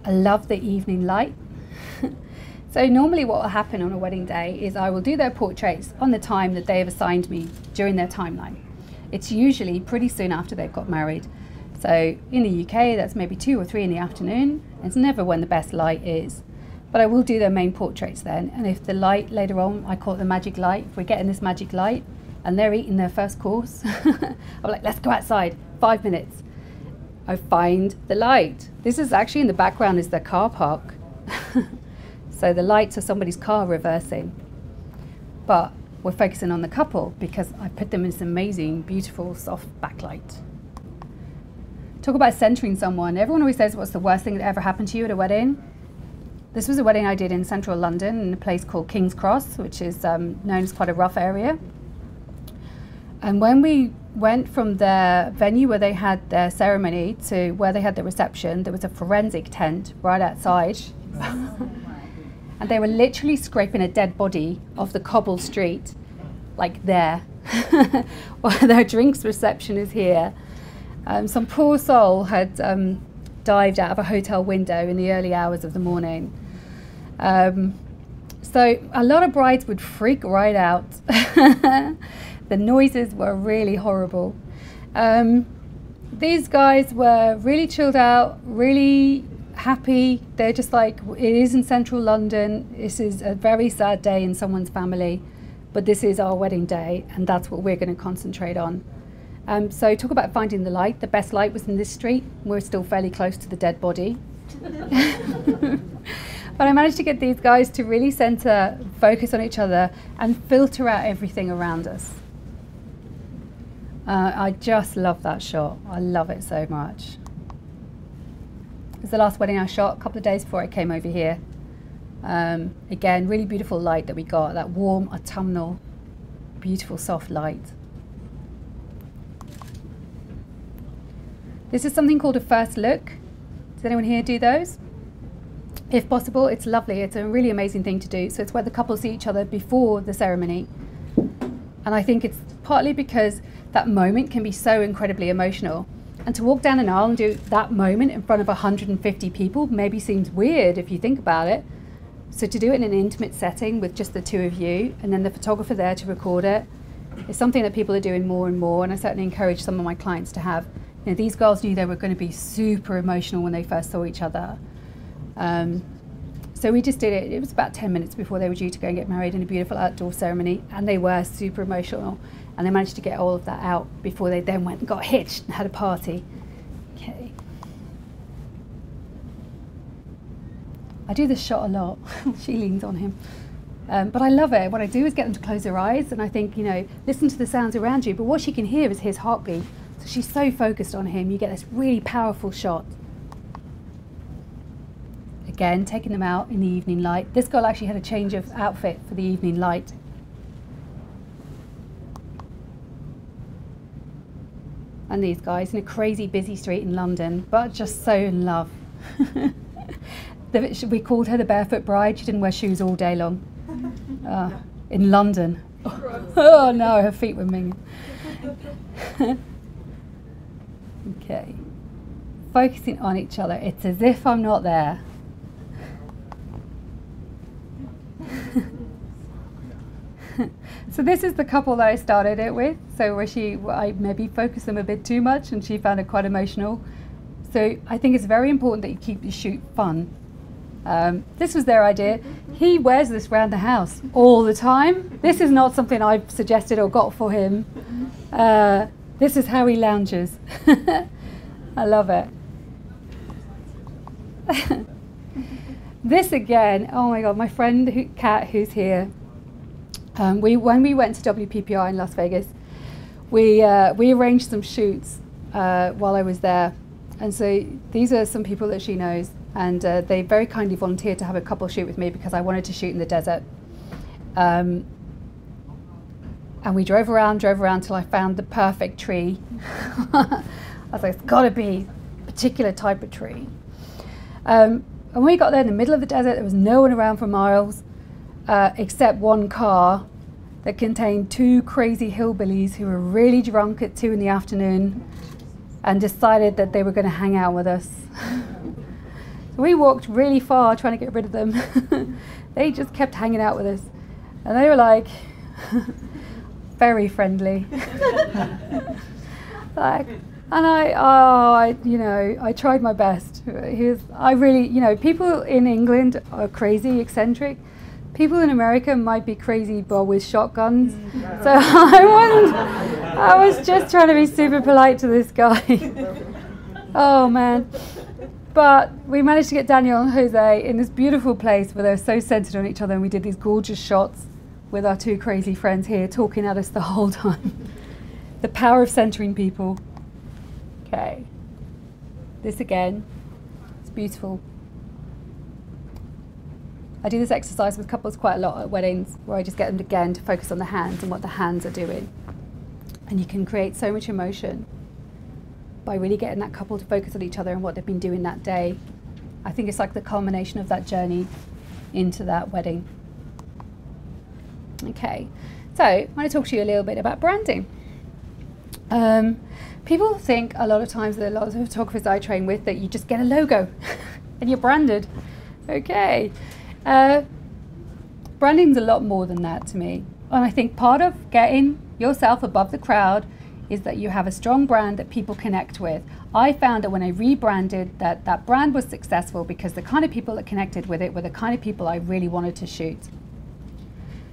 I love the evening light. So normally what will happen on a wedding day is I will do their portraits on the time that they have assigned me during their timeline. It's usually pretty soon after they've got married. So in the UK, that's maybe 2 or 3 in the afternoon. It's never when the best light is. But I will do their main portraits then. And if the light later on, I call it the magic light, if we're getting this magic light and they're eating their first course, I'm like, let's go outside, 5 minutes. I find the light. This is actually in the background is their car park. So the lights are somebody's car reversing. But we're focusing on the couple because I put them in this amazing, beautiful, soft backlight. Talk about centering someone. Everyone always says, what's the worst thing that ever happened to you at a wedding? This was a wedding I did in central London in a place called King's Cross, which is known as quite a rough area. And when we went from the venue where they had their ceremony to where they had the reception, there was a forensic tent right outside. And they were literally scraping a dead body off the cobbled street, like there. While their drinks reception is here. Some poor soul had dived out of a hotel window in the early hours of the morning. So a lot of brides would freak right out. The noises were really horrible. These guys were really chilled out, really happy. They're just like, it is in central London. This is a very sad day in someone's family, but this is our wedding day, and that's what we're going to concentrate on. So talk about finding the light. The best light was in this street. We're still fairly close to the dead body. But I managed to get these guys to really center, focus on each other, and filter out everything around us. I just love that shot. I love it so much. It was the last wedding I shot a couple of days before I came over here. Again, really beautiful light that we got, that warm autumnal, beautiful soft light. This is something called a first look. Does anyone here do those? If possible, it's lovely. It's a really amazing thing to do. So it's where the couple see each other before the ceremony. And I think it's partly because that moment can be so incredibly emotional. And to walk down an aisle and do that moment in front of 150 people maybe seems weird if you think about it. So to do it in an intimate setting with just the two of you, and then the photographer there to record it, is something that people are doing more and more. And I certainly encourage some of my clients to have. You know, these girls knew they were going to be super emotional when they first saw each other. So we just did it. It was about 10 minutes before they were due to go and get married in a beautiful outdoor ceremony, and they were super emotional, and they managed to get all of that out before they then went and got hitched and had a party. Okay. I do this shot a lot. She leans on him. But I love it. What I do is get them to close their eyes, and I think, you know, listen to the sounds around you, but what she can hear is his heartbeat. So she's so focused on him, you get this really powerful shot. Again, taking them out in the evening light. This girl actually had a change of outfit for the evening light. and these guys in a crazy busy street in London, but just so in love. We called her the Barefoot Bride. She didn't wear shoes all day long. In London. Oh no, her feet were minging. Okay. Focusing on each other. It's as if I'm not there. So this is the couple that I started it with. So where I maybe focused them a bit too much and she found it quite emotional. So I think it's very important that you keep your shoot fun. This was their idea. He wears this around the house all the time. This is not something I've suggested or got for him. This is how he lounges. I love it. This again, oh my God, my friend Kat, who's here, when we went to WPPI in Las Vegas, we arranged some shoots while I was there. And so these are some people that she knows, and they very kindly volunteered to have a couple shoot with me because I wanted to shoot in the desert. And we drove around till I found the perfect tree. I was like, it's got to be a particular type of tree. And when we got there in the middle of the desert, there was no one around for miles, except one car that contained two crazy hillbillies who were really drunk at 2 in the afternoon and decided that they were going to hang out with us. So we walked really far trying to get rid of them. They just kept hanging out with us. And they were like, very friendly. Like, and I tried my best. I really, people in England are crazy, eccentric. People in America might be crazy, but with shotguns. So I was just trying to be super polite to this guy. Oh man. But we managed to get Daniel and Jose in this beautiful place where they were so centered on each other, and we did these gorgeous shots with our two crazy friends here talking at us the whole time. The power of centering people. Okay. This again. It's beautiful. I do this exercise with couples quite a lot at weddings, where I just get them again to focus on the hands and what the hands are doing. And you can create so much emotion by really getting that couple to focus on each other and what they've been doing that day. I think it's like the culmination of that journey into that wedding. Okay, so I want to talk to you a little bit about branding. People think a lot of times, that a lot of the photographers I train with, that you just get a logo and you're branded. Okay. Branding's a lot more than that to me. And I think part of getting yourself above the crowd is that you have a strong brand that people connect with. I found that when I rebranded, that brand was successful because the kind of people that connected with it were the kind of people I really wanted to shoot.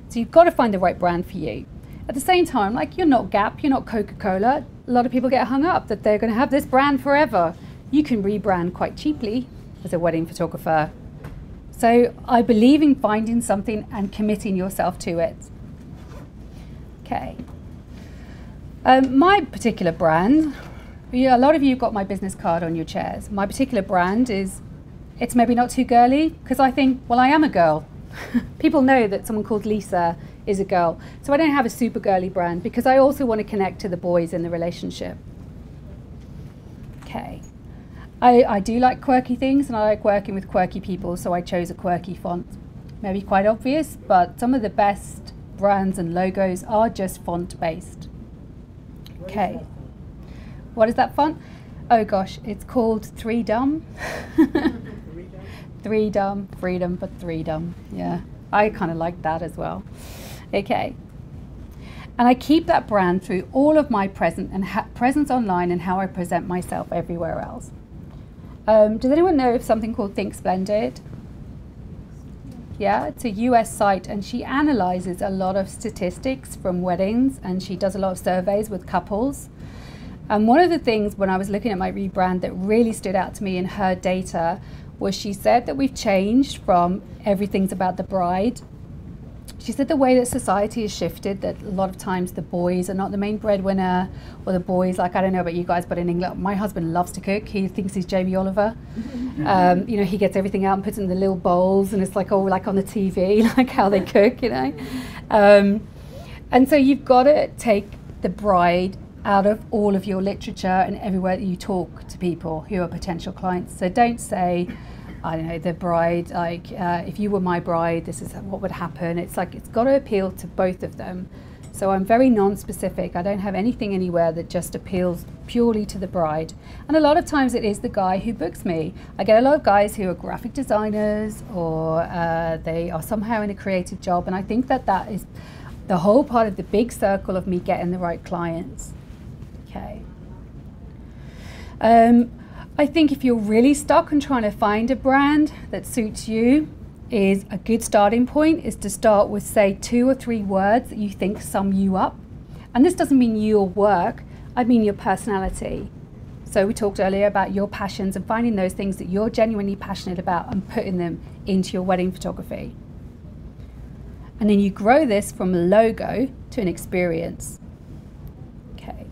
So you've got to find the right brand for you. At the same time, like, you're not Gap, you're not Coca-Cola. A lot of people get hung up that they're going to have this brand forever. You can rebrand quite cheaply as a wedding photographer. So I believe in finding something and committing yourself to it. Okay. My particular brand, a lot of you got my business card on your chairs. My particular brand is, it's maybe not too girly, because I think, well, I am a girl. People know that someone called Lisa is a girl. So I don't have a super girly brand because I also want to connect to the boys in the relationship. Okay. I do like quirky things, and I like working with quirky people, so I chose a quirky font. Maybe quite obvious, but some of the best brands and logos are just font based. Okay. What is that font? Oh gosh, it's called 3 Dumb. 3 Dumb, freedom, but 3 Dumb. Yeah, I kind of like that as well. Okay. And I keep that brand through all of my presence online and how I present myself everywhere else. Does anyone know of something called Think Splendid? Yeah, it's a US site, and she analyzes a lot of statistics from weddings, and she does a lot of surveys with couples. And one of the things when I was looking at my rebrand that really stood out to me in her data was she said that we've changed from everything's about the bride. She said the way that society has shifted, that a lot of times the boys are not the main breadwinner, or the boys, like, I don't know about you guys, but in England, my husband loves to cook. He thinks he's Jamie Oliver. He gets everything out and puts it in the little bowls, and it's like all like on the TV, like how they cook, And so you've got to take the bride out of all of your literature and everywhere that you talk to people who are potential clients. So don't say, I don't know, the bride, like, if you were my bride, this is what would happen. It's like, it's got to appeal to both of them. So I'm very non-specific. I don't have anything anywhere that just appeals purely to the bride. And a lot of times it is the guy who books me. I get a lot of guys who are graphic designers, or they are somehow in a creative job. And I think that that is the whole part of the big circle of me getting the right clients. Okay. I think if you're really stuck on trying to find a brand that suits you, is a good starting point is to start with, say, 2 or 3 words that you think sum you up. And this doesn't mean your work, I mean your personality. So we talked earlier about your passions and finding those things that you're genuinely passionate about and putting them into your wedding photography. And then you grow this from a logo to an experience. Okay.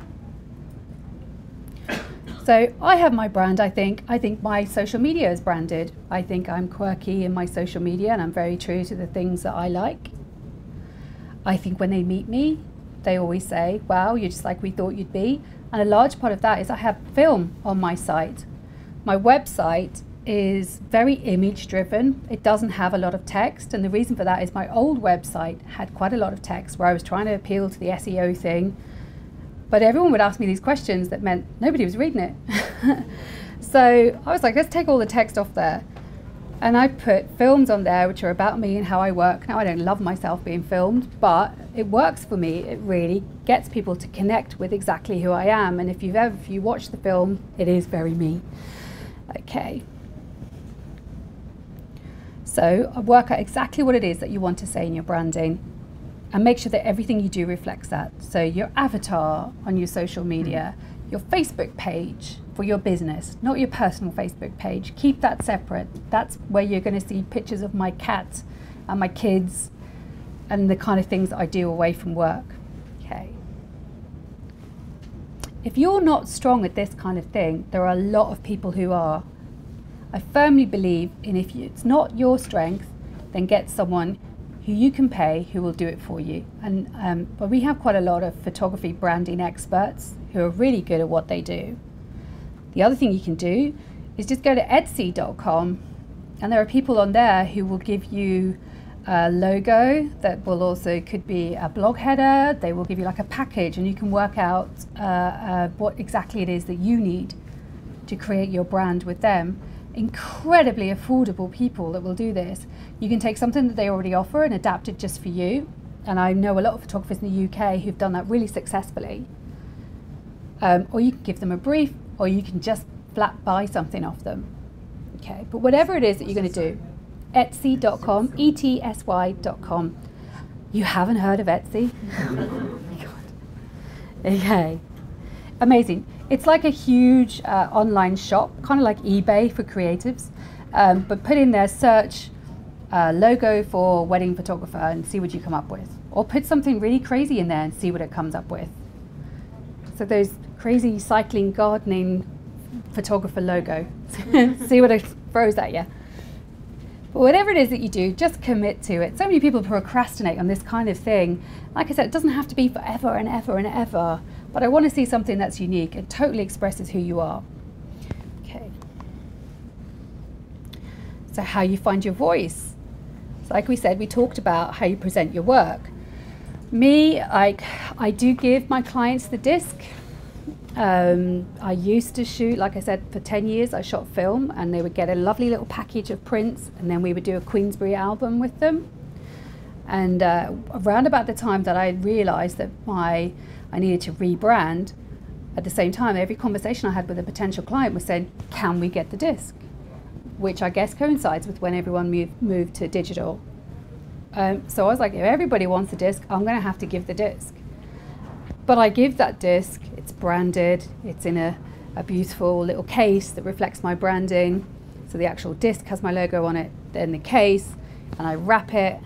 So I have my brand, I think my social media is branded. I think I'm quirky in my social media and I'm very true to the things that I like. I think when they meet me, they always say, wow, you're just like we thought you'd be. And a large part of that is I have film on my site. My website is very image driven. It doesn't have a lot of text. And the reason for that is my old website had quite a lot of text where I was trying to appeal to the SEO thing. But everyone would ask me these questions that meant nobody was reading it. So I was like, let's take all the text off there. And I put films on there which are about me and how I work. Now I don't love myself being filmed, but it works for me. It really gets people to connect with exactly who I am. And if you watch the film, it is very me. Okay. So I work out exactly what it is that you want to say in your branding. And make sure that everything you do reflects that. So your avatar on your social media, your Facebook page for your business, not your personal Facebook page. Keep that separate. That's where you're going to see pictures of my cat and my kids and the kind of things that I do away from work. Okay. If you're not strong at this kind of thing, there are a lot of people who are. I firmly believe in if it's not your strength, then get someone who you can pay, who will do it for you. And but we have quite a lot of photography branding experts who are really good at what they do. The other thing you can do is just go to Etsy.com, and there are people on there who will give you a logo that will also could be a blog header. They will give you like a package, and you can work out what exactly it is that you need to create your brand with them. Incredibly affordable people that will do this. You can take something that they already offer and adapt it just for you. And I know a lot of photographers in the UK who've done that really successfully. Or you can give them a brief, or you can just flat buy something off them. Okay, but whatever it is that you're going to do, Etsy.com, ETSY.com. You haven't heard of Etsy? Oh my God. Okay, amazing. It's like a huge online shop, kind of like eBay for creatives, but put in there, search logo for wedding photographer and see what you come up with. Or put something really crazy in there and see what it comes up with. So those crazy cycling, gardening photographer logo, see what it throws at you. But whatever it is that you do, just commit to it. So many people procrastinate on this kind of thing. Like I said, it doesn't have to be forever and ever and ever. But I want to see something that's unique and totally expresses who you are. Okay. So how you find your voice. So like we said, we talked about how you present your work. Me, I do give my clients the disc. I used to shoot, like I said, for 10 years I shot film, and they would get a lovely little package of prints, and then we would do a Queensberry album with them. And around about the time that I realized that I needed to rebrand, at the same time every conversation I had with a potential client was saying, can we get the disc? Which I guess coincides with when everyone moved to digital. So I was like, if everybody wants a disc, I'm going to have to give the disc. But I give that disc, it's branded, it's in a beautiful little case that reflects my branding. So the actual disc has my logo on it, then the case, and I wrap it,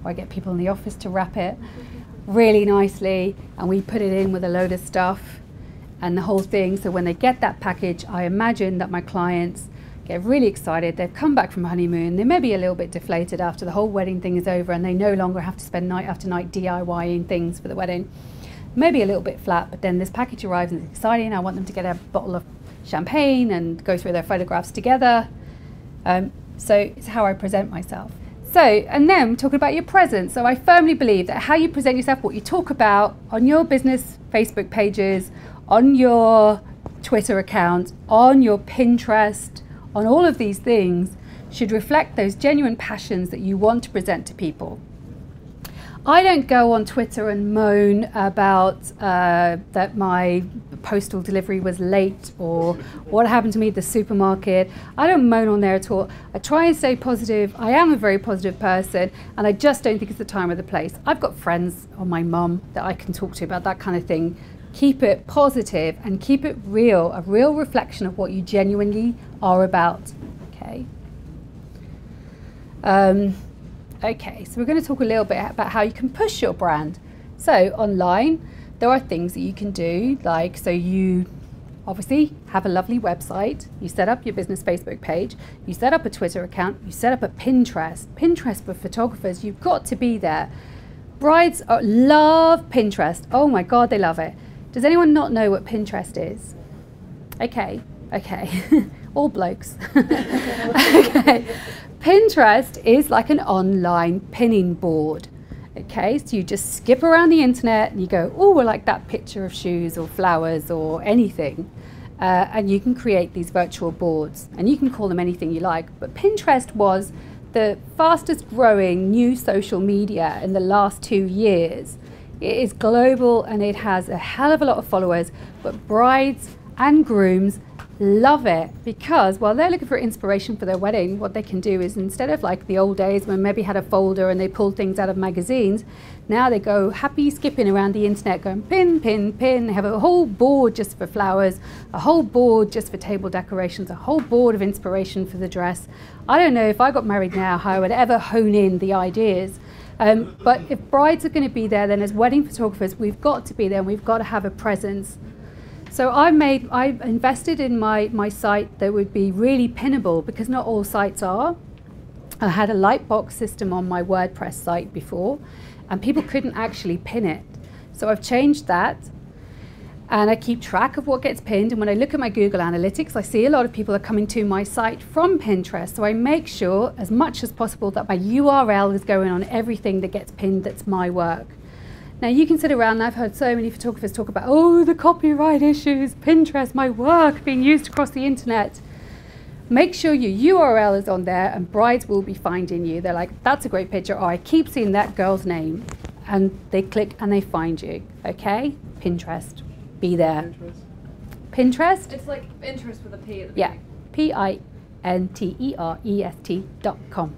or I get people in the office to wrap it really nicely, and we put it in with a load of stuff and the whole thing. So when they get that package, I imagine that my clients get really excited. They've come back from honeymoon, they may be a little bit deflated after the whole wedding thing is over, and they no longer have to spend night after night DIYing things for the wedding. maybe a little bit flat, but then this package arrives and it's exciting. I want them to get a bottle of champagne and go through their photographs together. So it's how I present myself. So, and then talking about your presence. So I firmly believe that how you present yourself, what you talk about on your business Facebook pages, on your Twitter account, on your Pinterest, on all of these things should reflect those genuine passions that you want to present to people. I don't go on Twitter and moan about that my postal delivery was late or what happened to me at the supermarket. I don't moan on there at all. I try and stay positive. I am a very positive person, and I just don't think it's the time or the place. I've got friends or my mum that I can talk to about that kind of thing. Keep it positive and keep it real, a real reflection of what you genuinely are about. Okay. Okay, so we're going to talk a little bit about how you can push your brand. So online, there are things that you can do, like, so you obviously have a lovely website, you set up your business Facebook page, you set up a Twitter account, you set up a Pinterest. Pinterest for photographers, you've got to be there. Brides love Pinterest. Oh my God, they love it. Does anyone not know what Pinterest is? Okay, okay, all blokes. Okay. Pinterest is like an online pinning board. Okay, so you just skip around the internet and you go, oh, I like that picture of shoes or flowers or anything. And you can create these virtual boards and you can call them anything you like. But Pinterest was the fastest growing new social media in the last 2 years. It is global and it has a hell of a lot of followers, but brides and grooms love it because while they're looking for inspiration for their wedding, what they can do is, instead of like the old days when maybe had a folder and they pulled things out of magazines, now they go happy skipping around the internet going pin, pin, pin. They have a whole board just for flowers, a whole board just for table decorations, a whole board of inspiration for the dress. I don't know if I got married now how I would ever hone in the ideas. But if brides are going to be there, then as wedding photographers, we've got to be there and we've got to have a presence. So I invested in my site that would be really pinnable because not all sites are. I had a lightbox system on my WordPress site before and people couldn't actually pin it. So I've changed that and I keep track of what gets pinned. And when I look at my Google Analytics, I see a lot of people are coming to my site from Pinterest. So I make sure as much as possible that my URL is going on everything that gets pinned that's my work. Now you can sit around, and I've heard so many photographers talk about, oh, the copyright issues, Pinterest, my work being used across the internet. Make sure your URL is on there and brides will be finding you. They're like, that's a great picture, or I keep seeing that girl's name. And they click and they find you, okay? Pinterest, be there. Pinterest? It's like interest with a P at the Yeah, beginning. Pinterest.com.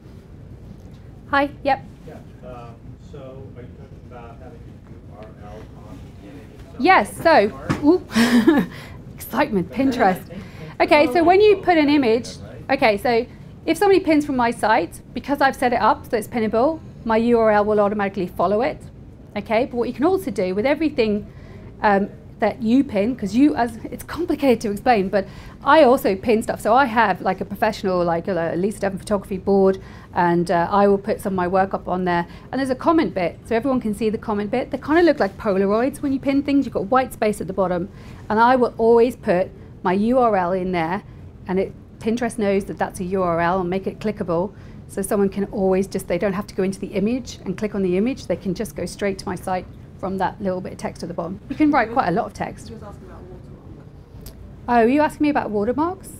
Hi, yep. Yeah, so are you talking about having a URL on the image? Yes, so, ooh, excitement, Pinterest. Okay, so when you put an image, okay, so if somebody pins from my site, because I've set it up so it's pinnable, my URL will automatically follow it. Okay, but what you can also do with everything that you pin, because it's complicated to explain, but I also pin stuff. So I have like a professional, like a Lisa Devlin photography board, and I will put some of my work up on there. And there's a comment bit, so everyone can see the comment bit. They kind of look like Polaroids when you pin things. You've got white space at the bottom, and I will always put my URL in there, and Pinterest knows that that's a URL and make it clickable. So someone can always they don't have to go into the image and click on the image. They can just go straight to my site from that little bit of text at the bottom. You can write quite a lot of text. She was asking about watermark. Oh, are you asking me about watermarks?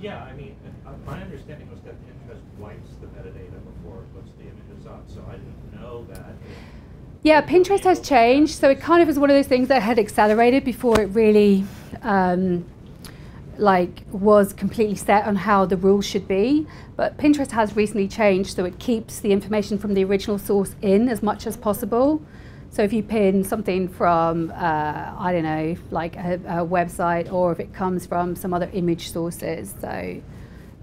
Yeah, I mean, my understanding was that Pinterest wipes the metadata before it puts the images up, so I didn't know that. Yeah, Pinterest has changed, so it kind of is one of those things that had accelerated before it really was completely set on how the rules should be. But Pinterest has recently changed, so it keeps the information from the original source in as much as possible. So if you pin something from, I don't know, like a website, or if it comes from some other image sources, so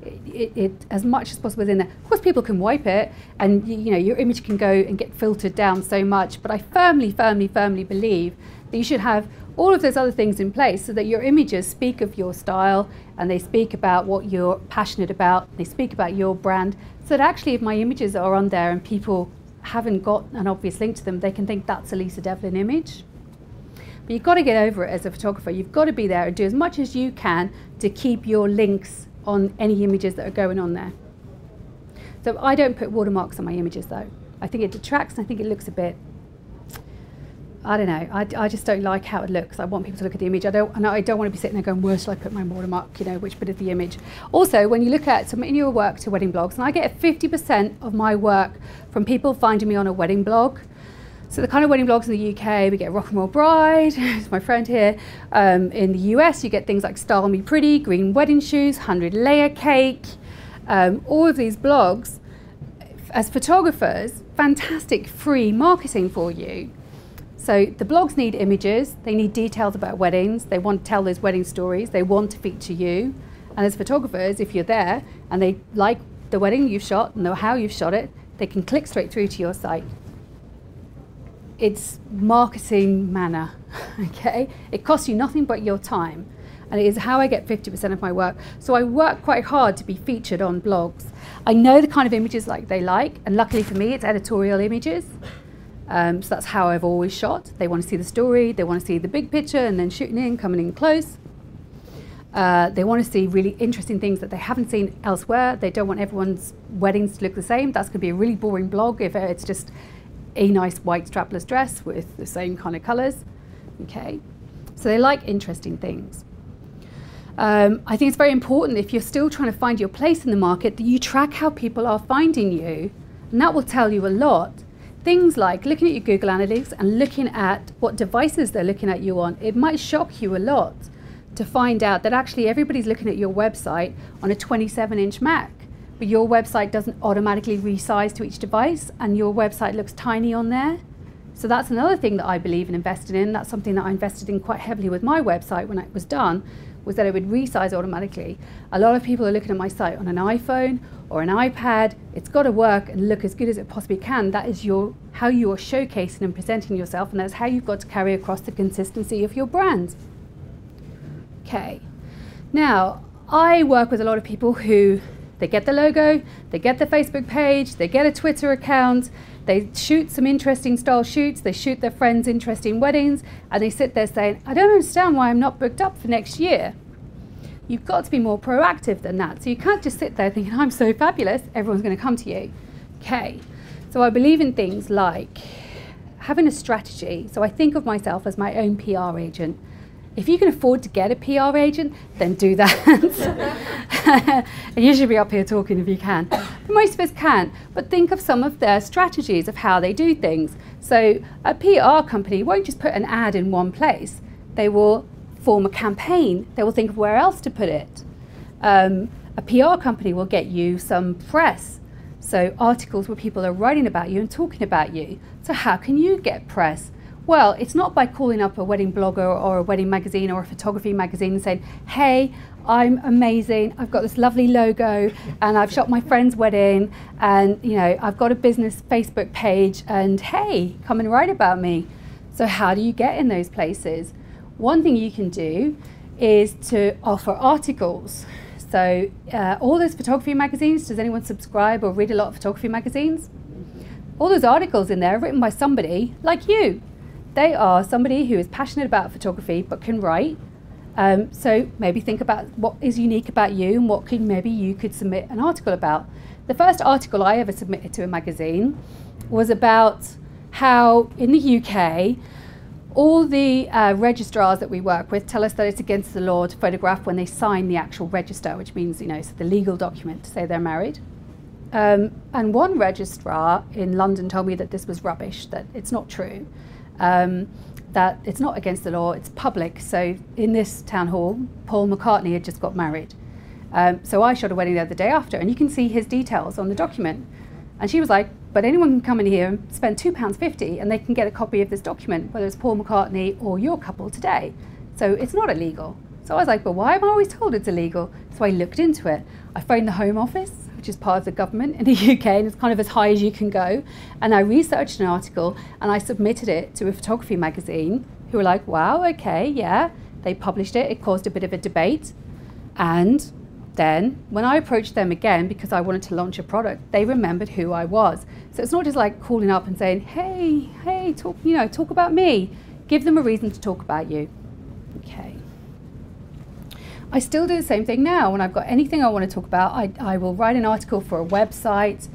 it as much as possible is in there. Of course, people can wipe it, and your image can go and get filtered down so much. But I firmly, firmly, firmly believe that you should have all of those other things in place so that your images speak of your style and they speak about what you're passionate about. They speak about your brand. So that actually, if my images are on there and people haven't got an obvious link to them, they can think that's a Lisa Devlin image. But you've got to get over it as a photographer. You've got to be there and do as much as you can to keep your links on any images that are going on there. So I don't put watermarks on my images though. I think it detracts and I think it looks a bit, I don't know, I just don't like how it looks. I want people to look at the image. I don't want to be sitting there going, where shall I put my watermark, you know, which bit of the image. Also, when you look at submitting your work to wedding blogs, and I get 50% of my work from people finding me on a wedding blog. So the kind of wedding blogs in the UK, we get Rock and Roll Bride, it's my friend here. In the US, you get things like Style Me Pretty, Green Wedding Shoes, 100 Layer Cake. All of these blogs, as photographers, fantastic free marketing for you. So the blogs need images, they need details about weddings, they want to tell those wedding stories, they want to feature you. And as photographers, if you're there and they like the wedding you've shot, know how you've shot it, they can click straight through to your site. It's marketing manna, okay? It costs you nothing but your time. And it is how I get 50% of my work. So I work quite hard to be featured on blogs. I know the kind of images like they like, and luckily for me, it's editorial images. So that's how I've always shot. They want to see the story, they want to see the big picture, and then shooting in, coming in close. They want to see really interesting things that they haven't seen elsewhere. They don't want everyone's weddings to look the same. That's going to be a really boring blog if it's just a nice white strapless dress with the same kind of colours. Okay, so they like interesting things. I think it's very important, if you're still trying to find your place in the market, that you track how people are finding you, and that will tell you a lot. Things like looking at your Google Analytics and looking at what devices they're looking at you on. It might shock you a lot to find out that actually everybody's looking at your website on a 27-inch Mac, but your website doesn't automatically resize to each device, and your website looks tiny on there. So that's another thing that I believe in investing in. That's something that I invested in quite heavily with my website when it was done, was that it would resize automatically. A lot of people are looking at my site on an iPhone or an iPad. It's got to work and look as good as it possibly can. That is how you are showcasing and presenting yourself, and that's how you've got to carry across the consistency of your brand. Okay, now I work with a lot of people who, they get the logo, they get the Facebook page, they get a Twitter account, they shoot some interesting style shoots, they shoot their friends' interesting weddings, and they sit there saying, I don't understand why I'm not booked up for next year. You've got to be more proactive than that. So you can't just sit there thinking, I'm so fabulous, everyone's going to come to you. Okay, so I believe in things like having a strategy. So I think of myself as my own PR agent. If you can afford to get a PR agent, then do that. And you should be up here talking if you can. But most of us can't. But think of some of their strategies of how they do things. So a PR company won't just put an ad in one place. They will form a campaign. They will think of where else to put it. A PR company will get you some press. So articles where people are writing about you and talking about you. So how can you get press? Well, it's not by calling up a wedding blogger or a wedding magazine or a photography magazine and saying, hey, I'm amazing, I've got this lovely logo and I've shot my friend's wedding, and you know, I've got a business Facebook page, and hey, come and write about me. So how do you get in those places? One thing you can do is to offer articles. So all those photography magazines, does anyone subscribe or read a lot of photography magazines? All those articles in there are written by somebody like you. They are somebody who is passionate about photography but can write. So maybe think about what is unique about you and what maybe you could submit an article about. The first article I ever submitted to a magazine was about how in the UK all the registrars that we work with tell us that it's against the law to photograph when they sign the actual register, which means, you know, it's the legal document to say they're married. And one registrar in London told me that this was rubbish, that it's not true. That it's not against the law, it's public. So in this town hall, Paul McCartney had just got married. So I shot a wedding there the day after, and you can see his details on the document. And she was like, but anyone can come in here and spend £2.50 and they can get a copy of this document, whether it's Paul McCartney or your couple today. So it's not illegal. So I was like, but why am I always told it's illegal? So I looked into it. I phoned the Home Office, which is part of the government in the UK, and it's kind of as high as you can go. And I researched an article and I submitted it to a photography magazine, who were like, wow, okay, yeah. They published it, it caused a bit of a debate. And then when I approached them again, because I wanted to launch a product, they remembered who I was. So it's not just like calling up and saying, hey, talk about me. Give them a reason to talk about you. Okay. I still do the same thing now. When I've got anything I want to talk about, I will write an article for a website,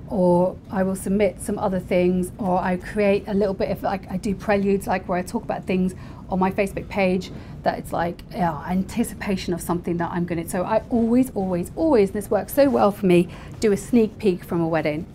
or I will submit some other things, or I create a little bit of, like, I do preludes, like where I talk about things on my Facebook page that it's like anticipation of something that I'm going to. So I always, and this works so well for me, do a sneak peek from a wedding.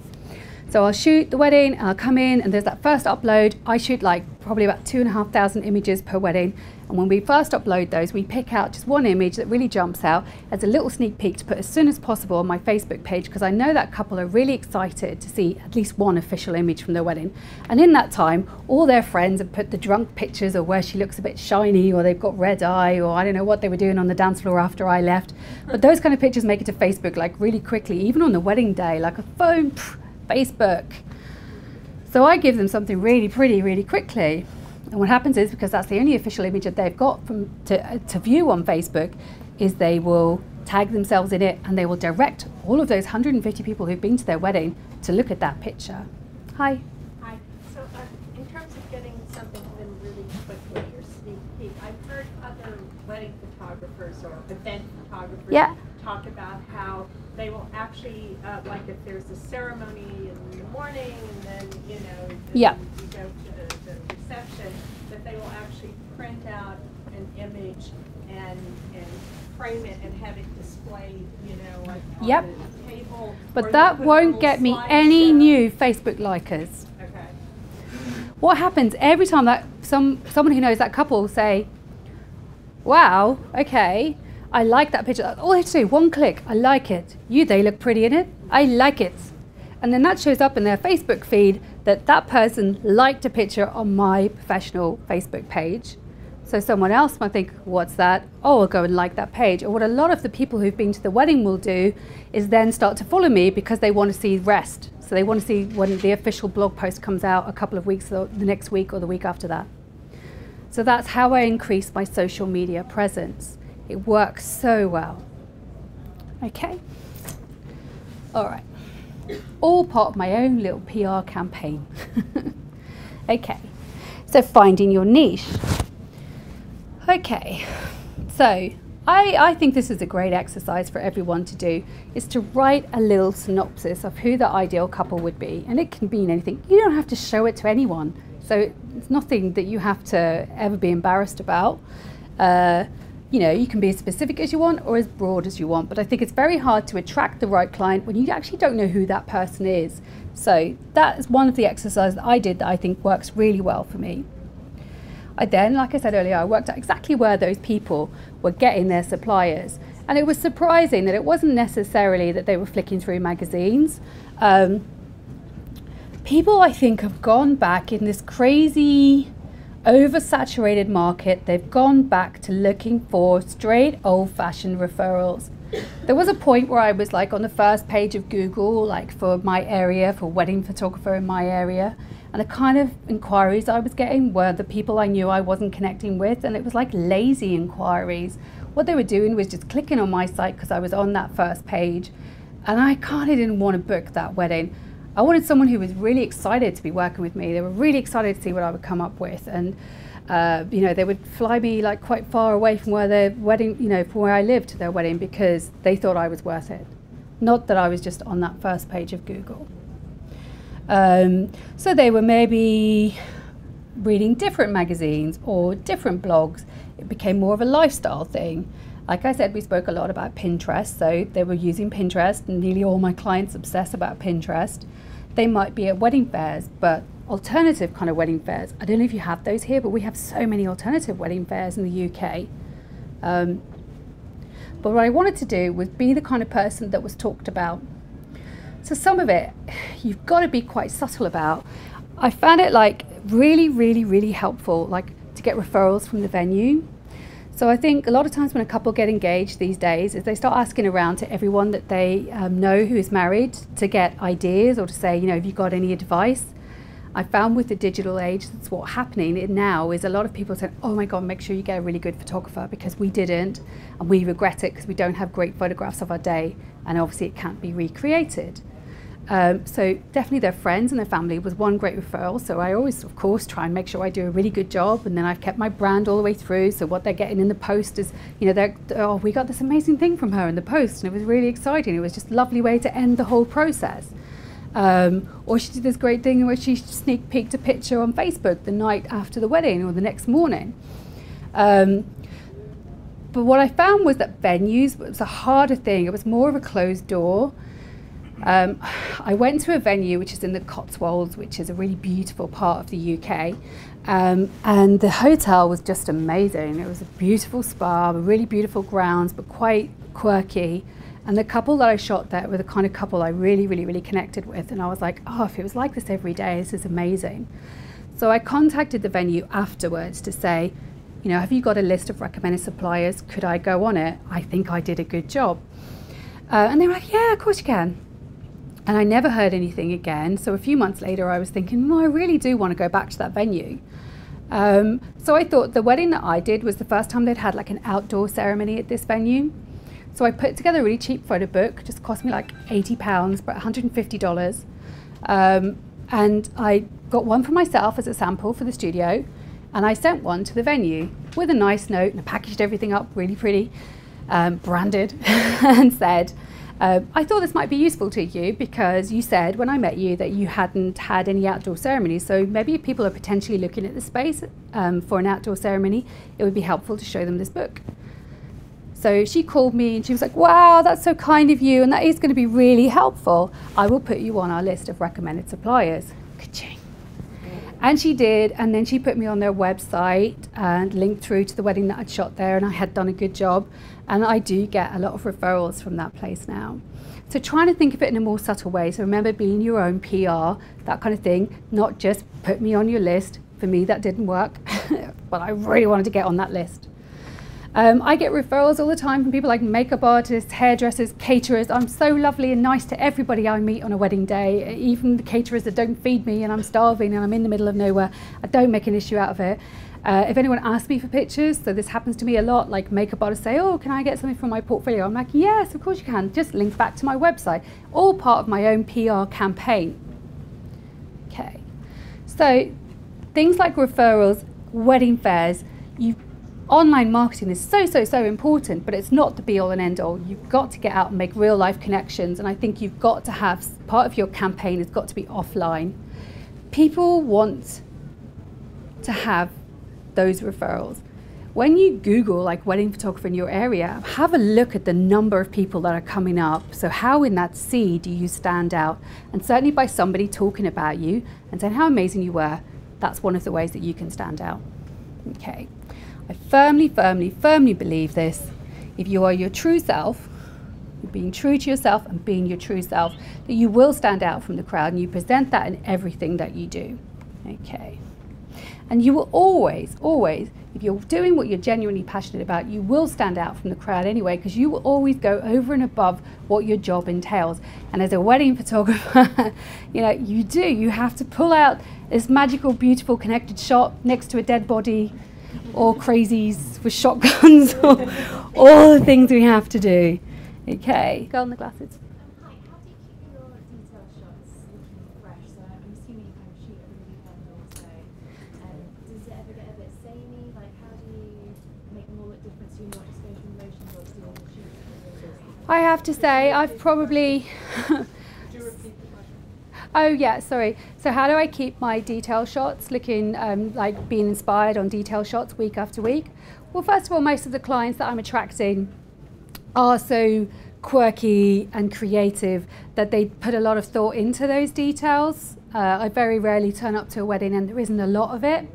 So I'll shoot the wedding, I'll come in, and there's that first upload. I shoot like probably about 2,500 images per wedding. And when we first upload those, we pick out just one image that really jumps out as a little sneak peek to put as soon as possible on my Facebook page, because I know that couple are really excited to see at least one official image from their wedding. And in that time, all their friends have put the drunk pictures of where she looks a bit shiny, or they've got red eye, or I don't know what they were doing on the dance floor after I left. But those kind of pictures make it to Facebook like really quickly, even on the wedding day, like a phone, Facebook. So I give them something really pretty really quickly. And what happens is, because that's the only official image that they've got to view on Facebook, is they will tag themselves in it, and they will direct all of those 150 people who've been to their wedding to look at that picture. Hi. Hi. So in terms of getting something to them really quickly, or sneak peek, I've heard other wedding photographers or event photographers talk about how they will actually, like if there's a ceremony in the morning and then, you know, you go to the reception, that they will actually print out an image and frame it and have it displayed, you know, like on the table. But that won't get me any new Facebook likers. Okay. What happens every time that someone who knows that couple will say, wow, okay, I like that picture. All I have to do, one click, I like it. They look pretty in it, I like it. And then that shows up in their Facebook feed that that person liked a picture on my professional Facebook page. So someone else might think, what's that? Oh, I'll go and like that page. Or what a lot of the people who've been to the wedding will do is then start to follow me because they want to see rest. So they want to see when the official blog post comes out a couple of weeks, or the next week or the week after that. So that's how I increase my social media presence. It works so well. Okay. All right. All part of my own little PR campaign. Okay. So finding your niche. Okay. So I think this is a great exercise for everyone to do, is to write a little synopsis of who the ideal couple would be. And it can mean anything. You don't have to show it to anyone. So it's nothing that you have to ever be embarrassed about. You know, you can be as specific as you want or as broad as you want, but I think it's very hard to attract the right client when you actually don't know who that person is. So that is one of the exercises that I did that I think works really well for me. I then, like I said earlier, I worked out exactly where those people were getting their suppliers. And it was surprising that it wasn't necessarily that they were flicking through magazines. People, I think, have gone back in this crazy oversaturated market. They've gone back to looking for straight old-fashioned referrals. There was a point where I was like on the first page of Google, like for my area, for wedding photographer in my area, and the kind of inquiries I was getting were the people I knew I wasn't connecting with, and it was like lazy inquiries. What they were doing was just clicking on my site because I was on that first page, and I kind of didn't want to book that wedding. I wanted someone who was really excited to be working with me. They were really excited to see what I would come up with, and you know, they would fly me like quite far away from where their wedding, you know, from where I lived to their wedding, because they thought I was worth it, not that I was just on that first page of Google. So they were maybe reading different magazines or different blogs. It became more of a lifestyle thing. Like I said, we spoke a lot about Pinterest, so they were using Pinterest, and nearly all my clients obsess about Pinterest. They might be at wedding fairs, but alternative kind of wedding fairs. I don't know if you have those here, but we have so many alternative wedding fairs in the UK. But what I wanted to do was be the kind of person that was talked about. So some of it, you've got to be quite subtle about. I found it like really helpful, like to get referrals from the venue. So I think a lot of times when a couple get engaged these days is they start asking around to everyone that they know who is married to get ideas, or to say, you know, have you got any advice? I found with the digital age, that's what's happening now, is a lot of people saying, oh my God, make sure you get a really good photographer, because we didn't, and we regret it because we don't have great photographs of our day, and obviously it can't be recreated. So definitely their friends and their family was one great referral. So I always, of course, try and make sure I do a really good job. And then I've kept my brand all the way through. So what they're getting in the post is, you know, oh, we got this amazing thing from her in the post. And it was really exciting. It was just a lovely way to end the whole process. Or she did this great thing where she sneak peeked a picture on Facebook the night after the wedding or the next morning. But what I found was that venues was a harder thing. It was more of a closed door. I went to a venue which is in the Cotswolds, which is a really beautiful part of the UK. And the hotel was just amazing. It was a beautiful spa, really beautiful grounds, but quite quirky. And the couple that I shot there were the kind of couple I really, really, really connected with. And I was like, oh, if it was like this every day, this is amazing. So I contacted the venue afterwards to say, you know, have you got a list of recommended suppliers? Could I go on it? I think I did a good job. And they were like, yeah, of course you can. And I never heard anything again. So a few months later, I was thinking, well, I really do want to go back to that venue. So I thought the wedding that I did was the first time they'd had like an outdoor ceremony at this venue. So I put together a really cheap photo book, just cost me like £80, but $150. And I got one for myself as a sample for the studio. And I sent one to the venue with a nice note, and I packaged everything up really pretty, branded, and said, I thought this might be useful to you because you said when I met you that you hadn't had any outdoor ceremonies. So maybe if people are potentially looking at the space for an outdoor ceremony, it would be helpful to show them this book. So she called me and she was like, wow, that's so kind of you, and that is going to be really helpful. I will put you on our list of recommended suppliers. Ka-ching. And she did, and then she put me on their website and linked through to the wedding that I'd shot there, and I had done a good job. And I do get a lot of referrals from that place now. So trying to think of it in a more subtle way. So remember, being your own PR, that kind of thing, not just put me on your list. For me, that didn't work, but I really wanted to get on that list. I get referrals all the time from people like makeup artists, hairdressers, caterers. I'm so lovely and nice to everybody I meet on a wedding day, even the caterers that don't feed me and I'm starving and I'm in the middle of nowhere. I don't make an issue out of it. If anyone asks me for pictures, so this happens to me a lot, like makeup artists say, oh, can I get something from my portfolio? I'm like, yes, of course you can. Just link back to my website. All part of my own PR campaign. Okay. So things like referrals, wedding fairs, online marketing is so important, but it's not the be all and end all. You've got to get out and make real life connections, and I think you've got to have, part of your campaign has got to be offline. People want to have those referrals. When you Google like wedding photographer in your area, have a look at the number of people that are coming up. So how in that sea do you stand out? And certainly by somebody talking about you and saying how amazing you were, that's one of the ways that you can stand out. Okay. I firmly believe this. If you are your true self, you're being true to yourself and being your true self, that you will stand out from the crowd, and you present that in everything that you do. Okay. And you will always, if you're doing what you're genuinely passionate about, you will stand out from the crowd anyway, because you will always go over and above what your job entails. And as a wedding photographer, you have to pull out this magical, beautiful, connected shot next to a dead body, or crazies with shotguns, or all the things we have to do. Okay, go on the glasses. Hi, how do you keep your detail shots looking fresh? So I'm assuming you kind of shoot every weekend also. Does it ever get a bit samey? Like, how do you make them all look different so you're not just going through the motions or doing the shoots? I have to say, I've probably... Oh yeah, sorry. So how do I keep my detail shots looking like being inspired on detail shots week after week? Well, first of all, most of the clients that I'm attracting are so quirky and creative that they put a lot of thought into those details. I very rarely turn up to a wedding and there isn't a lot of it.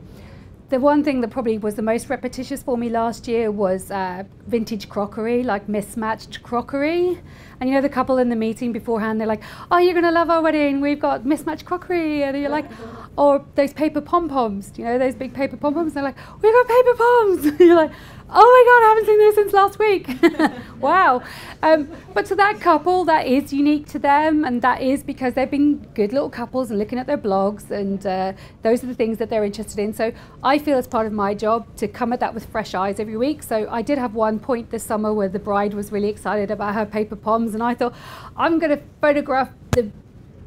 The one thing that probably was the most repetitious for me last year was vintage crockery, like mismatched crockery. And you know, the couple in the meeting beforehand, they're like, oh, you're going to love our wedding, we've got mismatched crockery. And you're like, or those paper pom-poms, you know, those big paper pom-poms. They're like, we've got paper poms. You're like, oh my God, I haven't seen this since last week. Wow. But to that couple, that is unique to them. And that is because they've been good little couples and looking at their blogs. And those are the things that they're interested in. So I feel it's part of my job to come at that with fresh eyes every week. So I did have one point this summer where the bride was really excited about her paper poms. And I thought, I'm going to photograph the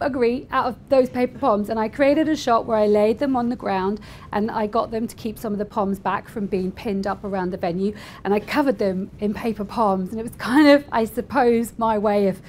agree, out of those paper poms, and I created a shot where I laid them on the ground and I got them to keep some of the poms back from being pinned up around the venue, and I covered them in paper poms, and it was kind of, I suppose, my way of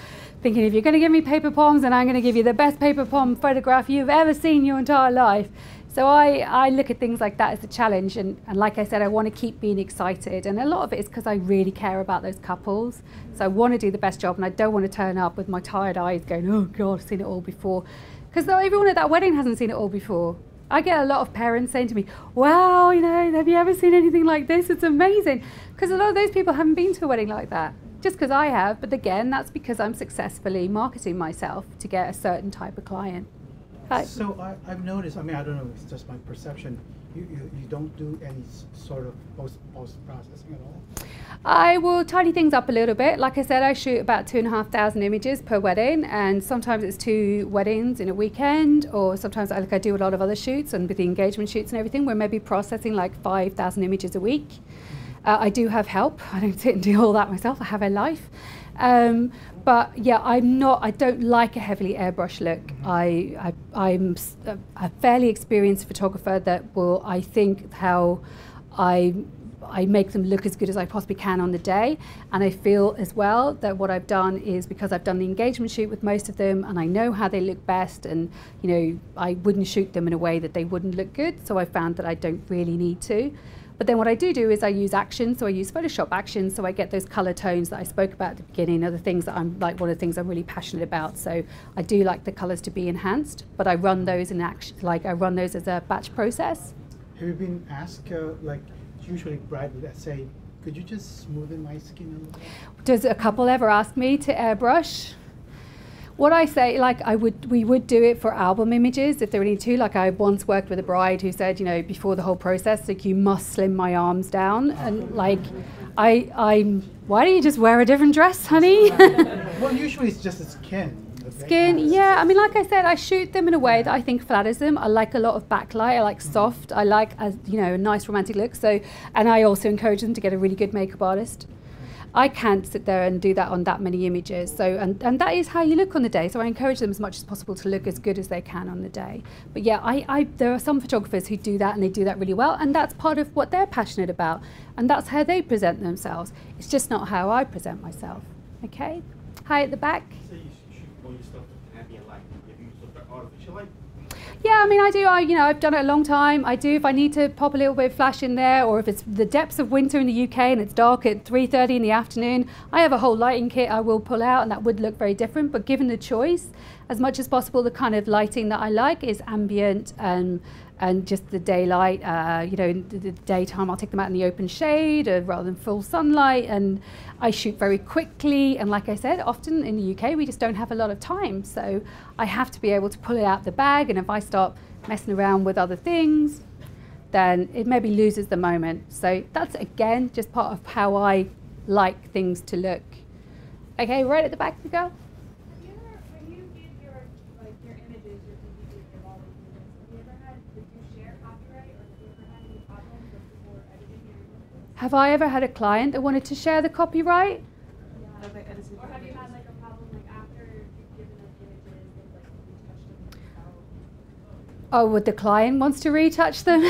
thinking, if you're going to give me paper poms, then I'm going to give you the best paper pom photograph you've ever seen your entire life. So I look at things like that as a challenge, and like I said, I want to keep being excited, and a lot of it is because I really care about those couples. So I want to do the best job, and I don't want to turn up with my tired eyes going, oh God, I've seen it all before. Because everyone at that wedding hasn't seen it all before. I get a lot of parents saying to me, wow, you know, have you ever seen anything like this? It's amazing. Because a lot of those people haven't been to a wedding like that. Just because I have, but again, that's because I'm successfully marketing myself to get a certain type of client. So I've noticed, I mean, I don't know, it's just my perception, you don't do any sort of post-processing at all? I will tidy things up a little bit. Like I said, I shoot about 2,500 images per wedding, and sometimes it's 2 weddings in a weekend, or sometimes I do a lot of other shoots, and with the engagement shoots and everything, we're maybe processing like 5,000 images a week. I do have help. I don't sit and do all that myself. I have a life. But yeah, I don't like a heavily airbrush look. I'm a fairly experienced photographer that will, I think, how I make them look as good as I possibly can on the day. And I feel as well that what I've done is, because I've done the engagement shoot with most of them and I know how they look best, and you know, I wouldn't shoot them in a way that they wouldn't look good. So I found that I don't really need to. But then what I do is I use action, so I use Photoshop action, so I get those color tones that I spoke about at the beginning, are the things that I'm like, one of the things I'm really passionate about. So I do like the colors to be enhanced, but I run those in action, like I run those as a batch process. Have you been asked, like usually bride would say, could you just smoothen my skin a little bit? Does a couple ever ask me to airbrush? What I say, like we would do it for album images if they need to. Like I once worked with a bride who said, you know, before the whole process, like, you must slim my arms down. And like, why don't you just wear a different dress, honey? Well, usually it's just the skin. Skin, yeah. I mean, like I said, I shoot them in a way that I think flatters them. I like a lot of backlight. I like soft. I like, you know, a nice romantic look. So, and I also encourage them to get a really good makeup artist. I can't sit there and do that on that many images. So, and that is how you look on the day. So I encourage them as much as possible to look as good as they can on the day. But yeah, there are some photographers who do that, and they do that really well. And that's part of what they're passionate about. And that's how they present themselves. It's just not how I present myself. Okay? Hi at the back. So you shoot all your stuff with ambient light. Have you used artificial light? Yeah, I mean, I do. You know, I've done it a long time. I do if I need to pop a little bit of flash in there, or if it's the depths of winter in the UK and it's dark at 3:30 in the afternoon, I have a whole lighting kit I will pull out, and that would look very different. But given the choice, as much as possible, the kind of lighting that I like is ambient and just the daylight. You know, in the daytime, I'll take them out in the open shade rather than full sunlight, and I shoot very quickly. And like I said, often in the UK, we just don't have a lot of time. So I have to be able to pull it out the bag. And if I start messing around with other things, then it maybe loses the moment. So that's, again, just part of how I like things to look. Okay, right at the back, you go. When you give your images, your DVDs, your all these images, have you ever had, did you share copyright, or have you ever had any problems before editing your images? Have I ever had a client that wanted to share the copyright? Yeah. Or have you had like a problem like after you've given them images, they've like retouched them themselves? Oh, would the client wants to retouch them?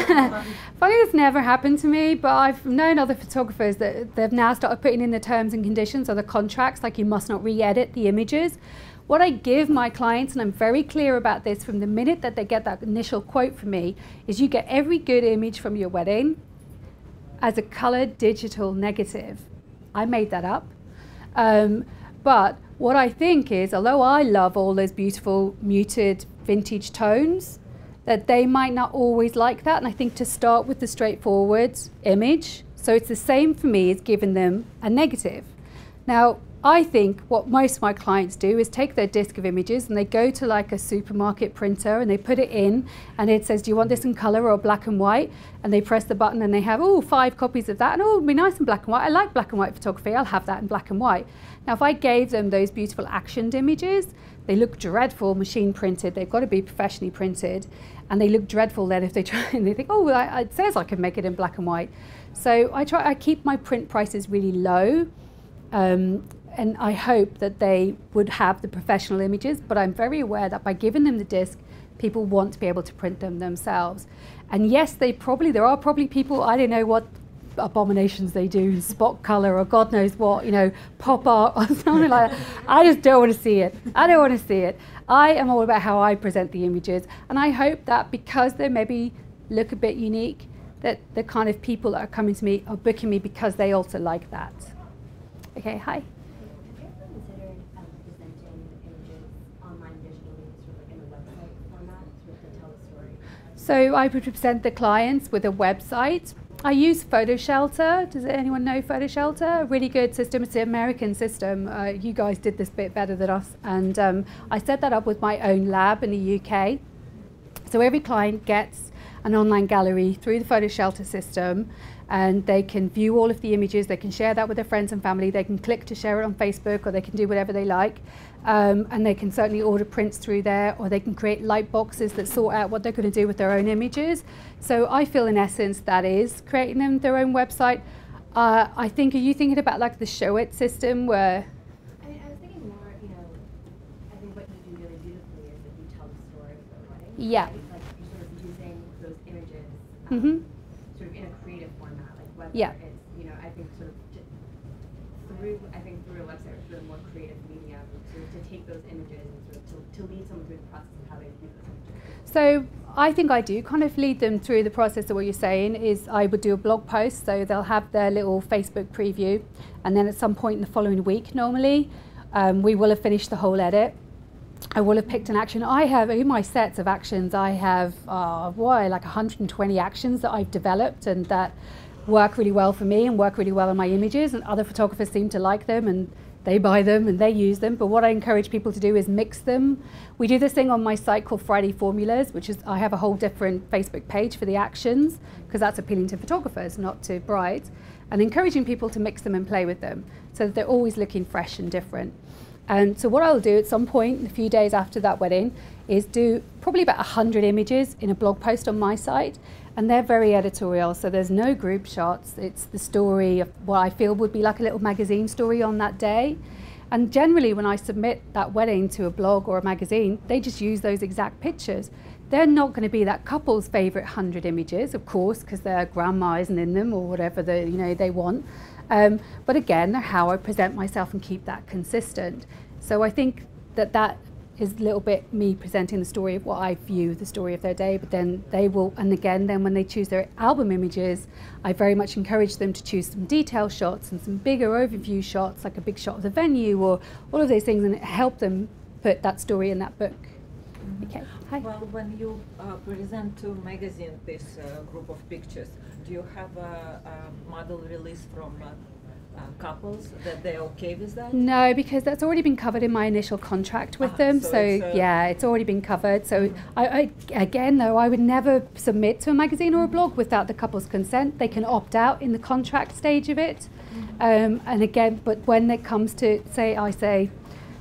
Funny, this never happened to me, but I've known other photographers that they've now started putting in the terms and conditions or the contracts, like you must not re-edit the images. What I give my clients, and I'm very clear about this from the minute that they get that initial quote from me, is you get every good image from your wedding as a colored digital negative. I made that up. But what I think is, although I love all those beautiful muted vintage tones, that they might not always like that. And I think to start with the straightforward image, so it's the same for me as giving them a negative. Now, I think what most of my clients do is take their disc of images and they go to like a supermarket printer and they put it in, and it says, do you want this in color or black and white? And they press the button and they have, 5 copies of that. And it'll be nice in black and white. I like black and white photography. I'll have that in black and white. Now, if I gave them those beautiful actioned images, they look dreadful, machine printed. They've got to be professionally printed. And they look dreadful then if they try and they think, well, it says I can make it in black and white. So I keep my print prices really low. And I hope that they would have the professional images, but I'm very aware that by giving them the disc, people want to be able to print them themselves. And yes, there are probably people, I don't know what abominations they do, spot color or God knows what, pop art or something like that. I just don't want to see it. I don't want to see it. I am all about how I present the images, and I hope that because they maybe look a bit unique, that the kind of people that are coming to me are booking me because they also like that. Okay, hi. Have you ever considered presenting images online digitally, sort of like in a website format, sort of to tell a story? So I would present the clients with a website. I use PhotoShelter. Does anyone know PhotoShelter? A really good system. It's an American system. You guys did this bit better than us. And I set that up with my own lab in the UK. So every client gets an online gallery through the PhotoShelter system, and they can view all of the images. They can share that with their friends and family. They can click to share it on Facebook, or they can do whatever they like. And they can certainly order prints through there, or they can create light boxes that sort out what they're going to do with their own images. So I feel in essence that is creating them their own website. I think, are you thinking about like the Show It system where? I mean, I was thinking more, I think what you do really beautifully is that you tell the story of the wedding. Yeah. Right? Like you're sort of using those images sort of in a creative format, like whether Yeah. it's, I think sort of through a website or through a more creative medium, to take those images and sort of to lead someone through the process of how they view those images. So I think I do kind of lead them through the process of what you're saying is I would do a blog post, so they'll have their little Facebook preview, and then at some point in the following week normally, we will have finished the whole edit. I will have picked an action. I have, in my sets of actions, I have, like 120 actions that I've developed and that work really well for me and work really well on my images, and other photographers seem to like them and they buy them and they use them. But what I encourage people to do is mix them. We do this thing on my site called Friday Formulas, which is I have a whole different Facebook page for the actions because that's appealing to photographers, not to brides, and encouraging people to mix them and play with them so that they're always looking fresh and different. And so what I'll do at some point, a few days after that wedding, is do probably about 100 images in a blog post on my site. And they're very editorial, so there's no group shots. It's the story of what I feel would be like a little magazine story on that day. And generally when I submit that wedding to a blog or a magazine, they just use those exact pictures. They're not going to be that couple's favorite 100 images, of course, because their grandma isn't in them or whatever they want. But again, they're how I present myself and keep that consistent. So I think that is a little bit me presenting the story of what I view the story of their day, but then they will, and again, then when they choose their album images, I very much encourage them to choose some detail shots and some bigger overview shots, like a big shot of the venue or all of those things, and help them put that story in that book. Okay, hi. Well, when you present to magazine this group of pictures, do you have a model release from couples that they're okay with that? No, because that's already been covered in my initial contract with them. So yeah, it's already been covered. So I again, though, I would never submit to a magazine or a blog without the couple's consent. They can opt out in the contract stage of it. And again, but when it comes to, I say,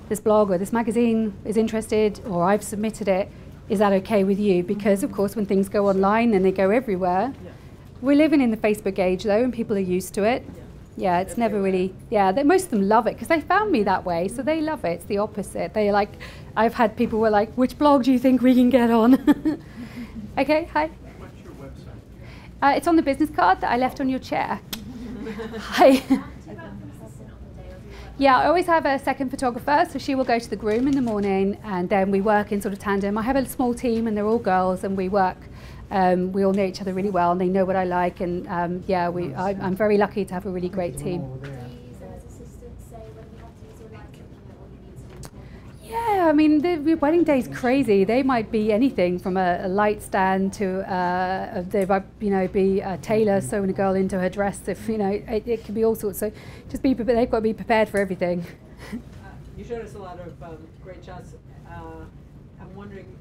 this blog or this magazine is interested, or I've submitted it, is that okay with you? Because of course, when things go online and they go everywhere, we're living in the Facebook age though, and people are used to it. Yeah, it's never really, most of them love it because they found me that way, so they love it. It's the opposite. They like, I've had people who are like, which blog do you think we can get on? Okay, hi. What's your website? It's on the business card that I left on your chair. Hi. Yeah, I always have a second photographer, so she will go to the groom in the morning, and then we work in sort of tandem. I have a small team, and they're all girls, and we work. We all know each other really well, and they know what I like, and I'm very lucky to have a really great team. Yeah, I mean, the wedding day is crazy. They might be anything from a light stand to they might be a tailor sewing a girl into her dress. If it can be all sorts. So just they've got to be prepared for everything. You showed us a lot of great shots. I'm wondering,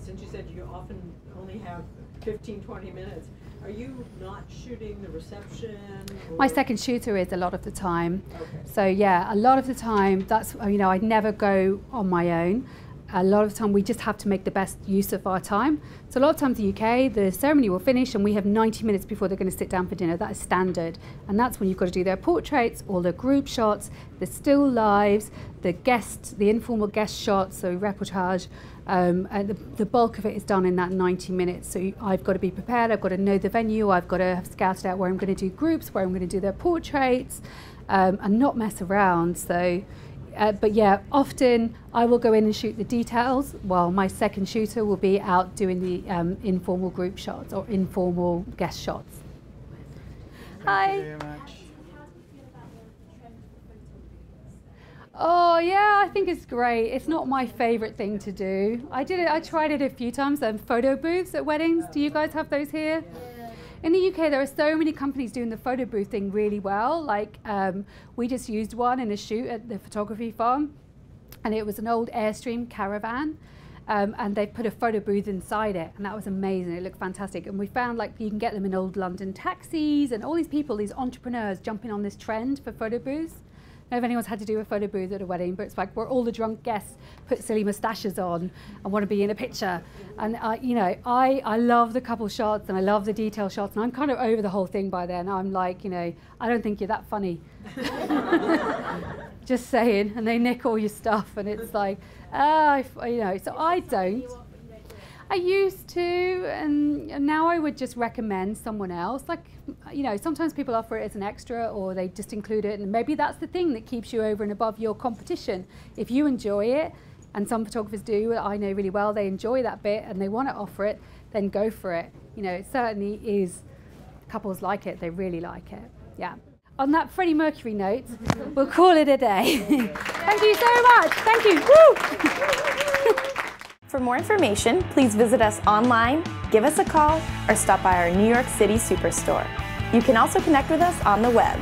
since you said you often only have 15-20 minutes, are you not shooting the reception? My second shooter is a lot of the time. Okay. So yeah, a lot of the time, that's, I never go on my own. a lot of the time we just have to make the best use of our time. So a lot of times in the UK, the ceremony will finish and we have 90 minutes before they're going to sit down for dinner. That is standard. And that's when you've got to do their portraits, all the group shots, the still lives, the informal guest shots, so reportage. And the bulk of it is done in that 90 minutes. So I've got to be prepared, I've got to know the venue, I've got to have scouted out where I'm going to do groups, where I'm going to do their portraits, and not mess around. So, but yeah, often I will go in and shoot the details while my second shooter will be out doing the informal group shots or informal guest shots. Thank you very much. Oh yeah, I think it's great. It's not my favorite thing to do. I tried it a few times. Photo booths at weddings. Do you guys have those here? Yeah. In the UK, there are so many companies doing the photo booth thing really well. Like we just used one in a shoot at the photography farm, and it was an old Airstream caravan, and they put a photo booth inside it, and that was amazing. It looked fantastic. And we found like you can get them in old London taxis, and all these people, these entrepreneurs, jumping on this trend for photo booths. I don't know if anyone's had to do a photo booth at a wedding, but it's like where all the drunk guests put silly moustaches on and want to be in a picture. And you know, I love the couple shots and I love the detail shots, and I'm kind of over the whole thing by then. I'm like, you know, I don't think you're that funny. Just saying. And they nick all your stuff, and it's like, you know, so I don't. I used to, and now I would just recommend someone else. Like, you know, sometimes people offer it as an extra, or they just include it, and maybe that's the thing that keeps you over and above your competition. If you enjoy it, and some photographers do, I know really well, they enjoy that bit and they want to offer it, then go for it. You know, it certainly is, couples like it, they really like it, yeah. On that Freddie Mercury note, we'll call it a day. Thank you so much, thank you. Woo! For more information, please visit us online, give us a call, or stop by our New York City Superstore. You can also connect with us on the web.